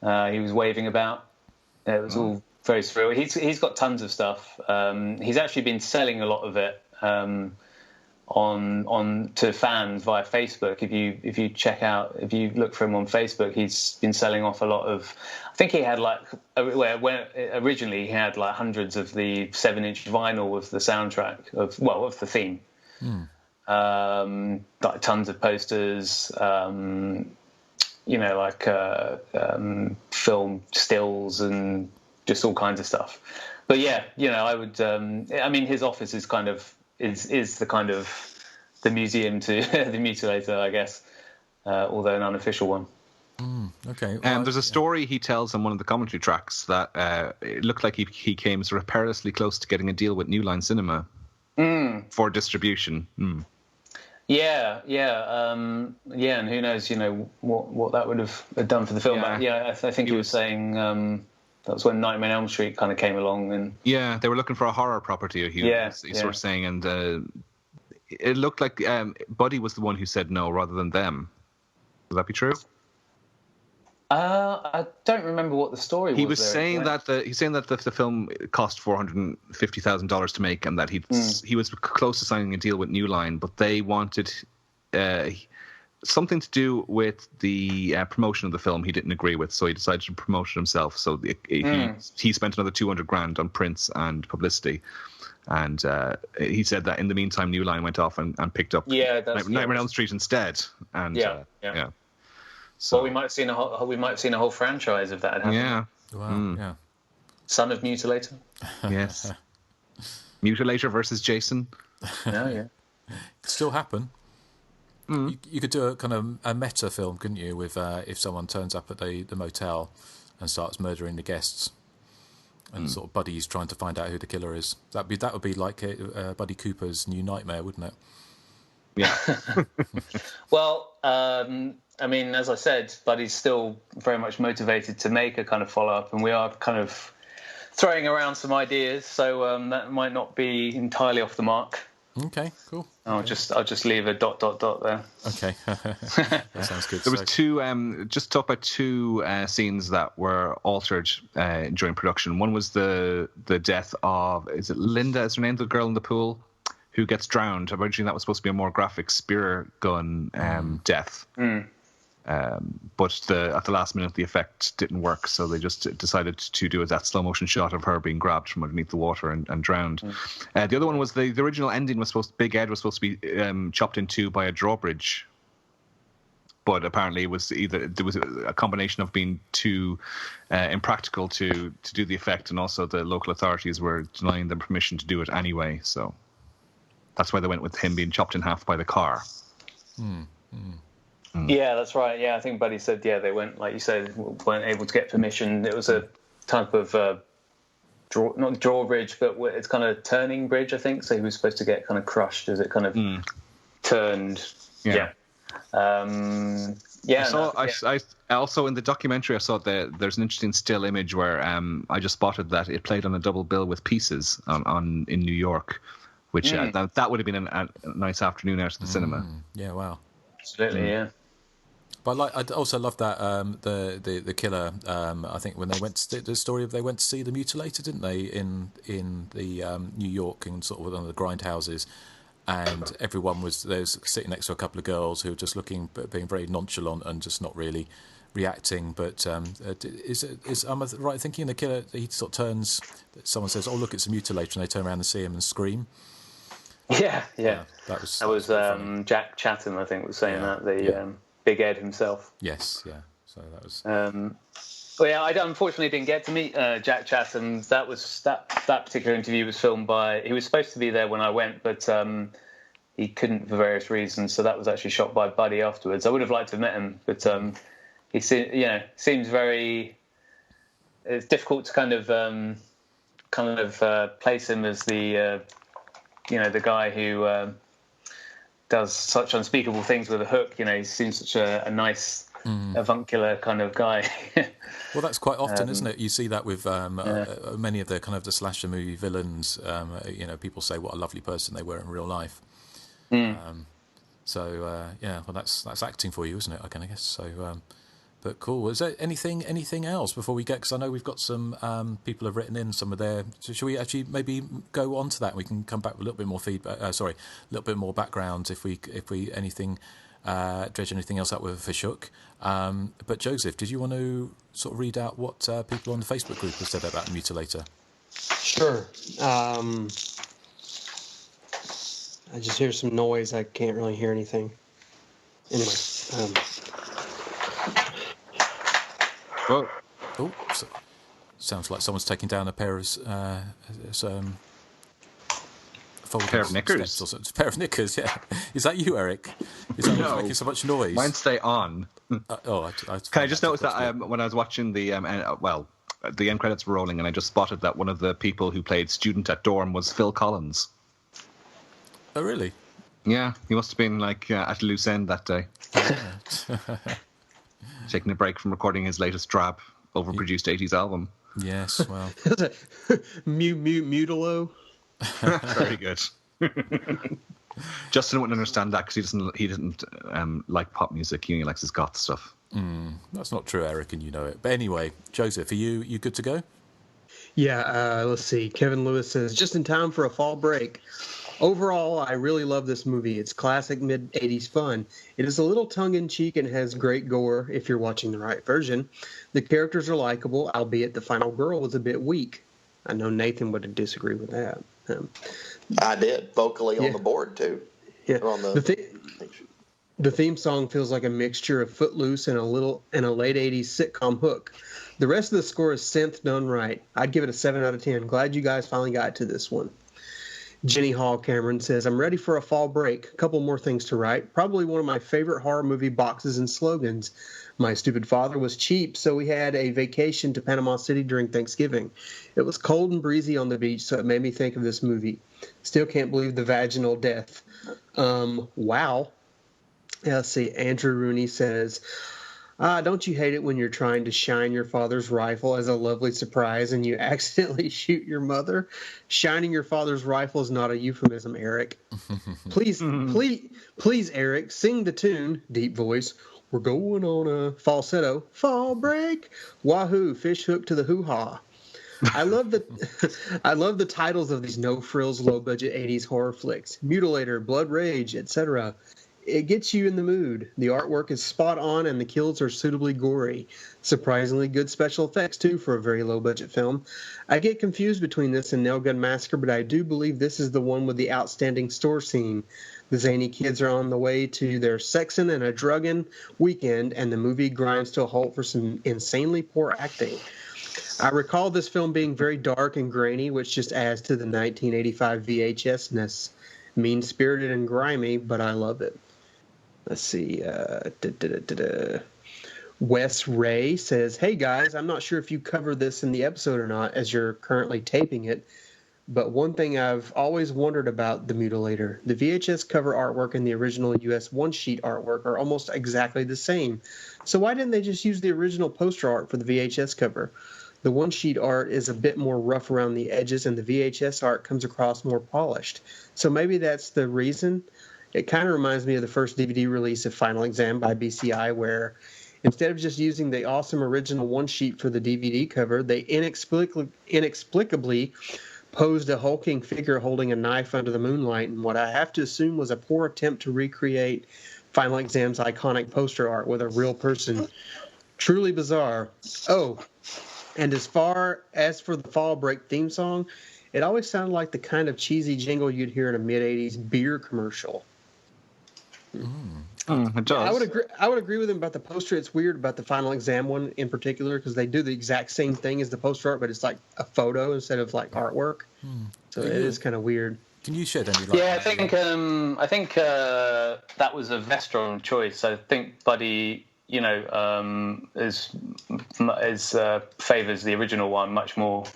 He was waving about. It was all very surreal. He's got tons of stuff. He's actually been selling a lot of it on to fans via Facebook. If you look for him on Facebook, he's been selling off a lot of. I think he had originally he had like hundreds of the 7-inch vinyl of the soundtrack of the theme. Like tons of posters. Film stills and just all kinds of stuff. But I would. I mean, his office is kind of is the kind of the museum to the Mutilator, I guess, although an unofficial one. Okay. And there's a story he tells on one of the commentary tracks that it looked like he came sort of perilously close to getting a deal with New Line Cinema for distribution. Yeah, and who knows, what that would have done for the film. Yeah, I think he was saying that was when Nightmare on Elm Street kind of came along, and they were looking for a horror property. He sort of saying, and it looked like Buddy was the one who said no rather than them. Would that be true? I don't remember what the story was. He was saying that the film cost $450,000 to make, and that he was close to signing a deal with New Line, but they wanted something to do with the promotion of the film. He didn't agree with, so he decided to promote it himself. So he spent another $200,000 on prints and publicity, and he said that in the meantime, New Line went off and picked up Nightmare on Elm Street instead. And So we might have seen a whole franchise of that had happened. Yeah. Wow. Yeah. Son of Mutilator. Yes. Mutilator versus Jason. Yeah. Could still happen. You could do a kind of a meta film, couldn't you? With if someone turns up at the motel and starts murdering the guests, and sort of Buddy's trying to find out who the killer is. That would be like Buddy Cooper's New Nightmare, wouldn't it? Yeah. Well. I mean, as I said, Buddy's still very much motivated to make a kind of follow-up, and we are kind of throwing around some ideas, so that might not be entirely off the mark. Okay, cool. I'll just leave a ... there. Okay, that sounds good. There was two. Just talk about two scenes that were altered during production. One was the death of, is it Linda? Is her name, the girl in the pool who gets drowned? Originally, that was supposed to be a more graphic spear gun death. But at the last minute, the effect didn't work, so they just decided to do that slow motion shot of her being grabbed from underneath the water and drowned. The other one was the original ending was Big Ed was supposed to be chopped in two by a drawbridge, but apparently it was there was a combination of being too impractical to do the effect, and also the local authorities were denying them permission to do it anyway. So that's why they went with him being chopped in half by the car. Yeah, that's right. Yeah, I think Buddy said, they went, like you said, weren't able to get permission. It was a type of not drawbridge, but it's kind of turning bridge, I think. So he was supposed to get kind of crushed as it kind of turned. Yeah. I also in the documentary I saw that there's an interesting still image where I just spotted that it played on a double bill with Pieces in New York, which that would have been a nice afternoon out of the cinema. Yeah, wow. Absolutely, yeah. But I also love that the killer. I think when they went to the story of they went to see the Mutilator, didn't they? In the New York and sort of one of the grindhouses, and everyone was sitting next to a couple of girls who were just being very nonchalant and just not really reacting. But am I right thinking the killer? He sort of turns. Someone says, "Oh, look, it's a Mutilator," and they turn around and see him and scream. Yeah. That was Jack Chatham, I think, was saying that Big Ed himself. Yes, yeah. So that was. I unfortunately didn't get to meet Jack Chatham. That particular interview was filmed by. He was supposed to be there when I went, but he couldn't for various reasons. So that was actually shot by Buddy afterwards. I would have liked to have met him, but he seems very. It's difficult to kind of place him as the. The guy who does such unspeakable things with a hook. He seems such a nice, avuncular kind of guy. Well, that's quite often, isn't it? You see that with many of the kind of the slasher movie villains. People say what a lovely person they were in real life. Well, that's acting for you, isn't it? I guess so. But cool. Is there anything else before we get? Because I know we've got some people have written in some of their. So should we actually maybe go on to that? We can come back with a little bit more feedback. A little bit more background if we anything dredge anything else out with Fishhook. But Joseph, did you want to sort of read out what people on the Facebook group have said about the Mutilator? Sure. I just hear some noise. I can't really hear anything. Anyway. Whoa. Oh, sounds like someone's taking down a pair of pair of knickers. Pair of knickers, yeah. Is that you, Erik? Is that what's making so much noise? Mine stay on. Can I just notice that when I was watching the end credits were rolling, and I just spotted that one of the people who played Student at Dorm was Phil Collins. Oh, really? Yeah, he must have been at a loose end that day. Taking a break from recording his latest drab, overproduced 80s album. Yes, well. Mutilo. Very good. Justin wouldn't understand that because he doesn't like pop music. He only likes his goth stuff. That's not true, Erik, and you know it. But anyway, Joseph, are you good to go? Yeah, let's see. Kevin Lewis says, just in time for a fall break. Overall, I really love this movie. It's classic mid-'80s fun. It is a little tongue-in-cheek and has great gore if you're watching the right version. The characters are likable, albeit the final girl was a bit weak. I know Nathan would disagree with that. I did, vocally on the board, too. Yeah. The theme song feels like a mixture of Footloose and a late 80s sitcom hook. The rest of the score is synth done right. I'd give it a 7 out of 10. Glad you guys finally got to this one. Jenny Hall Cameron says, I'm ready for a fall break. A couple more things to write. Probably one of my favorite horror movie boxes and slogans. My stupid father was cheap, so we had a vacation to Panama City during Thanksgiving. It was cold and breezy on the beach, so it made me think of this movie. Still can't believe the vaginal death. Wow. Yeah, let's see. Andrew Rooney says, don't you hate it when you're trying to shine your father's rifle as a lovely surprise and you accidentally shoot your mother? Shining your father's rifle is not a euphemism, Eric. Please, Eric, sing the tune, deep voice. We're going on a falsetto. Fall break. Wahoo, fish hook to the hoo-ha. I love the titles of these no-frills, low-budget 80s horror flicks. Mutilator, Blood Rage, etc. It gets you in the mood. The artwork is spot on and the kills are suitably gory. Surprisingly good special effects, too, for a very low-budget film. I get confused between this and Nail Gun Massacre, but I do believe this is the one with the outstanding store scene. The zany kids are on the way to their sexing and a drugging weekend, and the movie grinds to a halt for some insanely poor acting. I recall this film being very dark and grainy, which just adds to the 1985 VHS-ness. Mean-spirited and grimy, but I love it. Let's see. Wes Ray says, hey guys, I'm not sure if you covered this in the episode or not as you're currently taping it, but one thing I've always wondered about The Mutilator, the VHS cover artwork and the original US one-sheet artwork are almost exactly the same. So why didn't they just use the original poster art for the VHS cover? The one-sheet art is a bit more rough around the edges and the VHS art comes across more polished. So maybe that's the reason. It kind of reminds me of the first DVD release of Final Exam by BCI, where instead of just using the awesome original one-sheet for the DVD cover, they inexplicably posed a hulking figure holding a knife under the moonlight in what I have to assume was a poor attempt to recreate Final Exam's iconic poster art with a real person. Truly bizarre. Oh, and as far as for the Fall Break theme song, it always sounded like the kind of cheesy jingle you'd hear in a mid-'80s beer commercial. It does. I would agree with him about the poster. It's weird about the Final Exam one in particular because they do the exact same thing as the poster art, but it's like a photo instead of like artwork. So it is kind of weird. Can you shed any light? Yeah, I think that was a Vestron choice. I think Buddy, is favors the original one much more.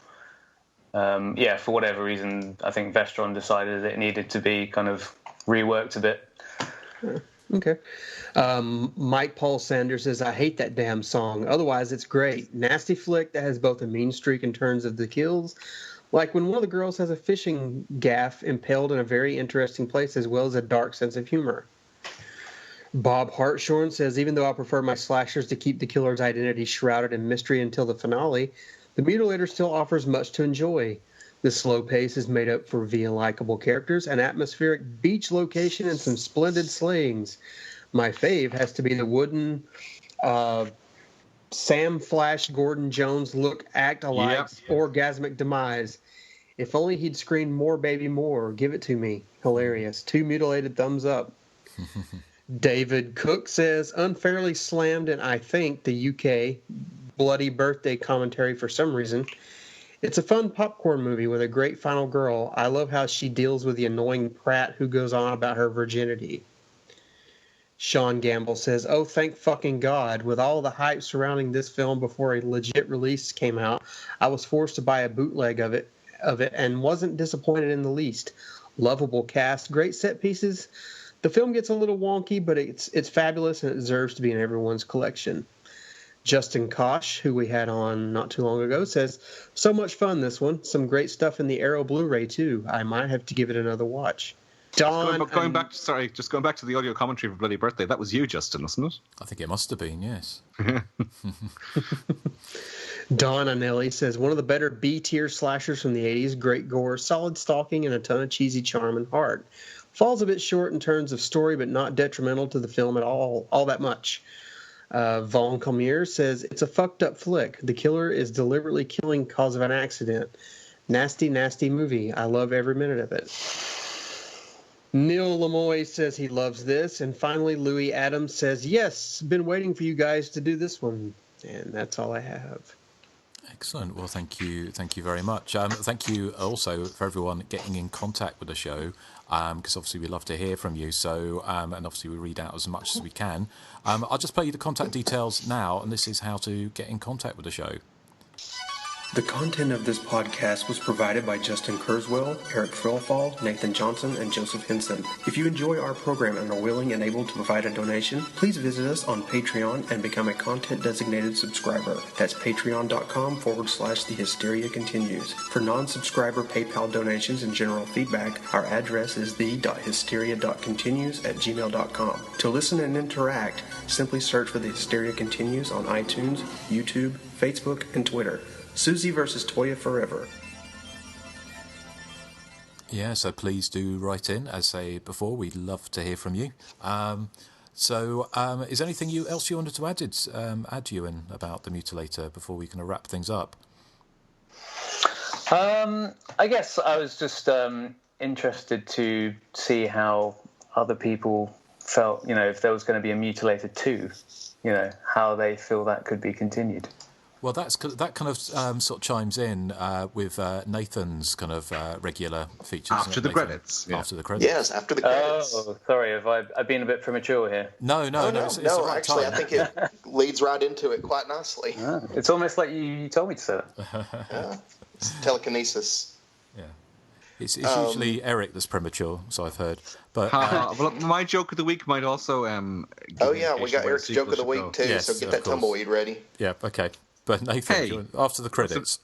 For whatever reason, I think Vestron decided it needed to be kind of reworked a bit. Okay. Mike Paul Sanders says, I hate that damn song. Otherwise, it's great. Nasty flick that has both a mean streak in terms of the kills. Like when one of the girls has a fishing gaff impaled in a very interesting place, as well as a dark sense of humor. Bob Hartshorn says, even though I prefer my slashers to keep the killer's identity shrouded in mystery until the finale, The Mutilator still offers much to enjoy. The slow pace is made up for via likable characters, an atmospheric beach location, and some splendid slayings. My fave has to be the wooden Sam Flash Gordon Jones look act alike orgasmic demise. If only he'd screamed more baby more. Give it to me. Hilarious. 2 mutilated thumbs up. David Cook says, unfairly slammed in, I think, the UK bloody birthday commentary for some reason. It's a fun popcorn movie with a great final girl. I love how she deals with the annoying Pratt who goes on about her virginity. Sean Gamble says, oh, thank fucking God. With all the hype surrounding this film before a legit release came out, I was forced to buy a bootleg of it and wasn't disappointed in the least. Lovable cast, great set pieces. The film gets a little wonky, but it's fabulous and it deserves to be in everyone's collection. Justin Kosh, who we had on not too long ago, says, so much fun, this one. Some great stuff in the Arrow Blu-ray, too. I might have to give it another watch. Don, going back to the audio commentary for Bloody Birthday. That was you, Justin, wasn't it? I think it must have been, yes. Don Anelli says, one of the better B-tier slashers from the 80s. Great gore, solid stalking, and a ton of cheesy charm and heart. Falls a bit short in terms of story, but not detrimental to the film at all that much. Vaughn Comier says, it's a fucked up flick. The killer is deliberately killing cause of an accident. Nasty, nasty movie. I love every minute of it. Neil Lemoy says he loves this. And finally, Louis Adams says, yes, been waiting for you guys to do this one. And that's all I have. Excellent. Well, thank you very much. Thank you also for everyone getting in contact with the show, because obviously we love to hear from you. So, and obviously we read out as much as we can. I'll just play you the contact details now, and this is how to get in contact with the show. The content of this podcast was provided by Justin Kurzweil, Erik Frillfall, Nathan Johnson, and Joseph Henson. If you enjoy our program and are willing and able to provide a donation, please visit us on Patreon and become a content-designated subscriber. That's patreon.com/The Hysteria Continues. For non-subscriber PayPal donations and general feedback, our address is the.hysteria.continues@gmail.com. To listen and interact, simply search for The Hysteria Continues on iTunes, YouTube, Facebook, and Twitter. Susie versus Toya forever. Yeah, so please do write in. As I say before, we'd love to hear from you. Is there anything else you wanted to add, Ewan, about the Mutilator before we can wrap things up? I guess I was just interested to see how other people felt, if there was going to be a Mutilator 2, how they feel that could be continued. Well, that kind of sort of chimes in with Nathan's kind of regular features. After the credits. Yeah. After the credits. Yes, after the credits. Oh, sorry, I've been a bit premature here. No, it's the right actually, time. I think it leads right into it quite nicely. It's almost like you told me to say that. Yeah. It's telekinesis. Yeah. It's usually Erik that's premature, so I've heard. But well, my joke of the week might also. We got Erik's joke of the week too. Yes, so get that tumbleweed ready. Yeah. Okay. But Nathan, after the credits.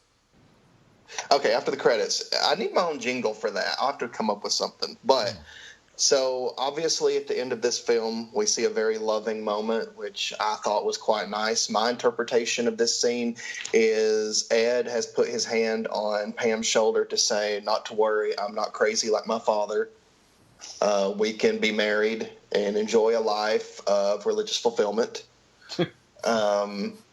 Okay, after the credits. I need my own jingle for that. I'll have to come up with something. But so obviously at the end of this film, we see a very loving moment, which I thought was quite nice. My interpretation of this scene is Ed has put his hand on Pam's shoulder to say, not to worry, I'm not crazy like my father. We can be married and enjoy a life of religious fulfillment.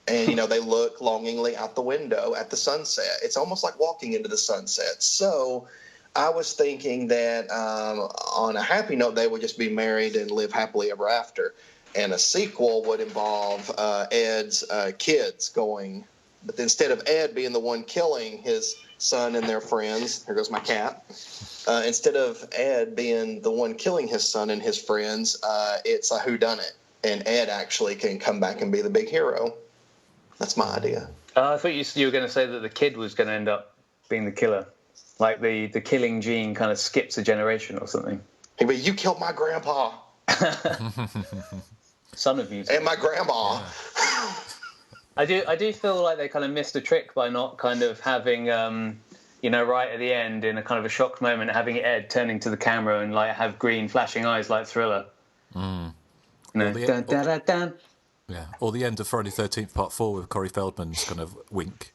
And, they look longingly out the window at the sunset. It's almost like walking into the sunset. So I was thinking that on a happy note, they would just be married and live happily ever after. And a sequel would involve Ed's kids going. But instead of Ed being the one killing his son and their friends, here goes my cat. Instead of Ed being the one killing his son and his friends, it's a whodunit. And Ed actually can come back and be the big hero. That's my idea. I thought you were going to say that the kid was going to end up being the killer. Like the killing gene kind of skips a generation or something. Hey, but you killed my grandpa. Son of you. And my grandma. Yeah. I do feel like they kind of missed a trick by not kind of having, right at the end in a kind of a shocked moment, having Ed turning to the camera and like have green flashing eyes like Thriller. Mm. Dun, dun, dun, dun. Yeah, or the end of Friday the 13th Part 4 with Corey Feldman's kind of wink.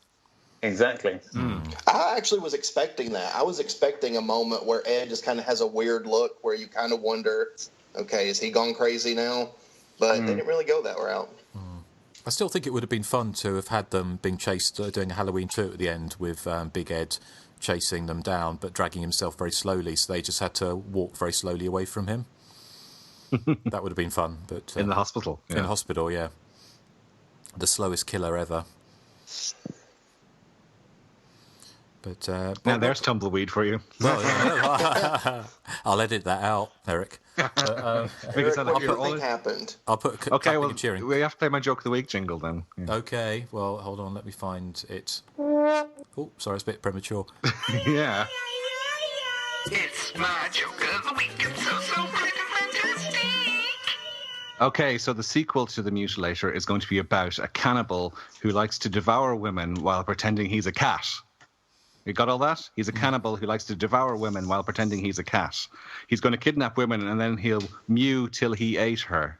Exactly. I actually was expecting that. I was expecting a moment where Ed just kind of has a weird look where you kind of wonder, okay, is he gone crazy now? But they didn't really go that route. I still think it would have been fun to have had them being chased, doing a Halloween 2 at the end with Big Ed chasing them down, but dragging himself very slowly, so they just had to walk very slowly away from him. That would have been fun. But in the hospital. In the hospital, yeah. The slowest killer ever. But now there's tumbleweed for you. Well, yeah, I'll edit that out, Erik. Erik, what do you think happened? I'll put cheering. We have to play my joke of the week jingle then. Yeah. Okay, well, hold on, let me find it. Oh, sorry, it's a bit premature. Yeah. It's my joke of the week. It's so freaking fantastic. Okay, so the sequel to The Mutilator is going to be about a cannibal who likes to devour women while pretending he's a cat. You got all that? He's a cannibal who likes to devour women while pretending he's a cat. He's going to kidnap women and then he'll mew till he ate her.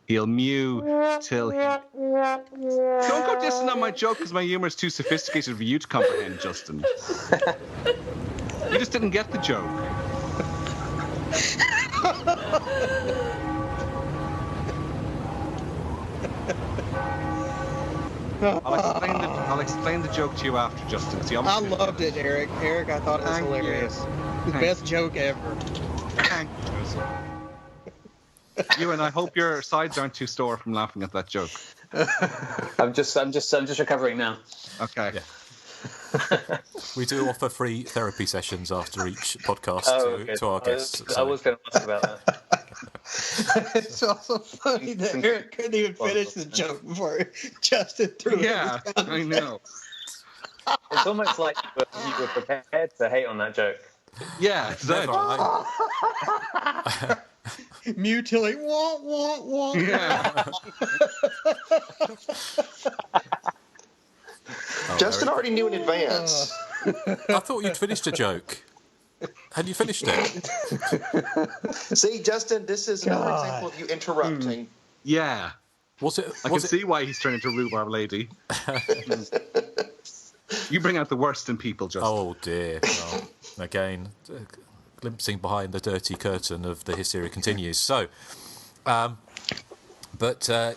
He'll mew till he... Don't go dissing on my joke because my humor is too sophisticated for you to comprehend, Justin. You just didn't get the joke. I'll explain the joke to you after, Justin. See, I loved it, Erik. Erik, I thought it was hilarious. The best joke ever. Thank you, Joseph. You and I hope your sides aren't too sore from laughing at that joke. I'm just recovering now. Okay. Yeah. We do offer free therapy sessions after each podcast to our guests. I was going to ask about that. It's also funny that Erik couldn't even finish the joke before Justin threw it. Yeah, I know. It's almost like you were prepared to hate on that joke. Yeah, exactly. Mutilate. Wah. Yeah. Justin already knew in advance. I thought you'd finished a joke. Had you finished it? See, Justin, this is another example of you interrupting. Yeah. Was it? I can see why he's turned into Rhubarb Lady. You bring out the worst in people, Justin. Oh dear. Well, again, glimpsing behind the dirty curtain of the Hysteria continues. So,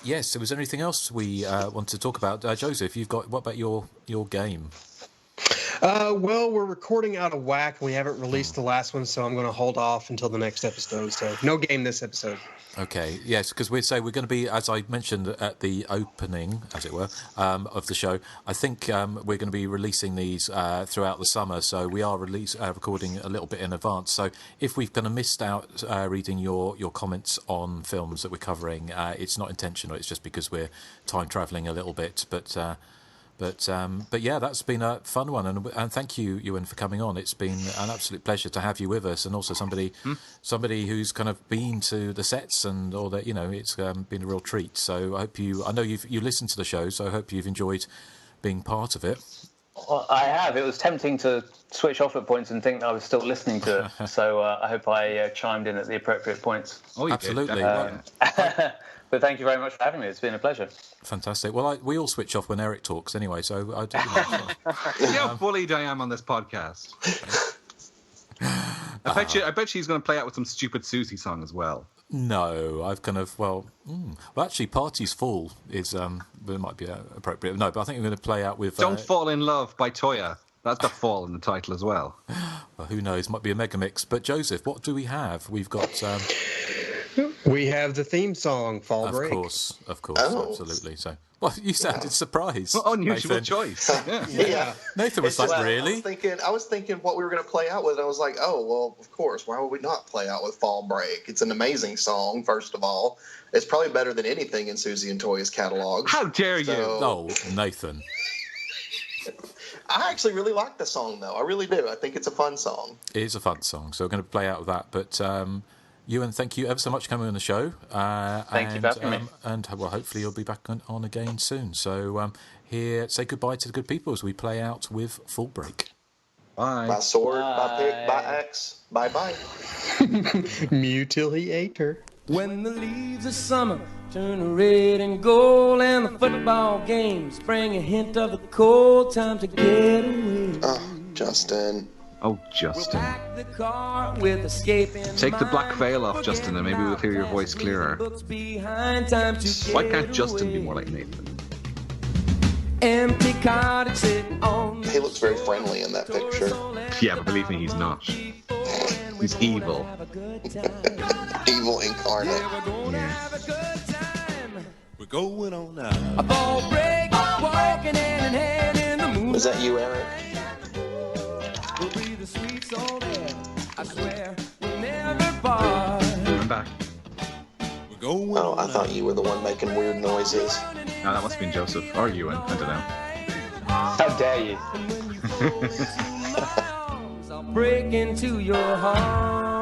yes, was there anything else we want to talk about? Joseph, what about your game? Well, we're recording out of whack. We haven't released the last one, so I'm going to hold off until the next episode. So no game this episode. Okay, yes, because we're going to be, as I mentioned at the opening, as it were, of the show, I think we're going to be releasing these throughout the summer, so we are recording a little bit in advance. So if we've kind of missed out reading your comments on films that we're covering, it's not intentional, it's just because we're time travelling a little bit, But yeah, that's been a fun one, and thank you, Ewan, for coming on. It's been an absolute pleasure to have you with us, and also somebody who's kind of been to the sets and all that. It's been a real treat. So I know you listened to the show, so I hope you've enjoyed being part of it. Well, I have. It was tempting to switch off at points and think that I was still listening to it. So I hope I chimed in at the appropriate points. Oh, you absolutely. Did. But thank you very much for having me. It's been a pleasure. Fantastic. Well, we all switch off when Erik talks anyway, so I do. You know how bullied I am on this podcast. I bet she's going to play out with some stupid Susie song as well. No, I've kind of well, actually, "Party's Full" is it might be appropriate. No, but I think I'm going to play out with "Don't Fall in Love" by Toya. That's got "fall" in the title as well. Well, who knows? Might be a mega mix. But Joseph, what do we have? We've got. We have the theme song, Fall Break. Of course, absolutely. So, well, you sounded surprised. Well, unusual choice. Yeah. Nathan was like, really? I was thinking what we were going to play out with. I was like, oh, well, of course. Why would we not play out with Fall Break? It's an amazing song, first of all. It's probably better than anything in Susie and Toya's catalog. How dare you? Oh, Nathan. I actually really like the song, though. I really do. I think it's a fun song. It is a fun song, so we're going to play out with that. But Ewan, thank you ever so much for coming on the show. Thank you for having me. And well, hopefully you'll be back on again soon. So here, say goodbye to the good people as we play out with Fall Break. Bye. By sword, by pick, by axe, bye-bye. Mutilator. When the leaves of summer turn red and gold and the football games bring a hint of the cold, time to get away. Oh, Justin. Oh, Justin. The car with escaping Take the black veil off, Justin, and maybe we'll hear your voice clearer. Why can't Justin be more like Nathan? Empty cottage sitting on. He looks very friendly in that picture. Yeah, but believe me, he's not. He's evil. Evil incarnate. Yeah. We're going on now. A ball break, walking hand in hand in the moon. Was that you, Erik? We'll be the sweet soul air. I swear we'll never part. I'm back. We're going Oh, I thought you were the one making weird noises. No, that must have been Joseph or Ewan. I don't know. How dare you? I'll break into your heart.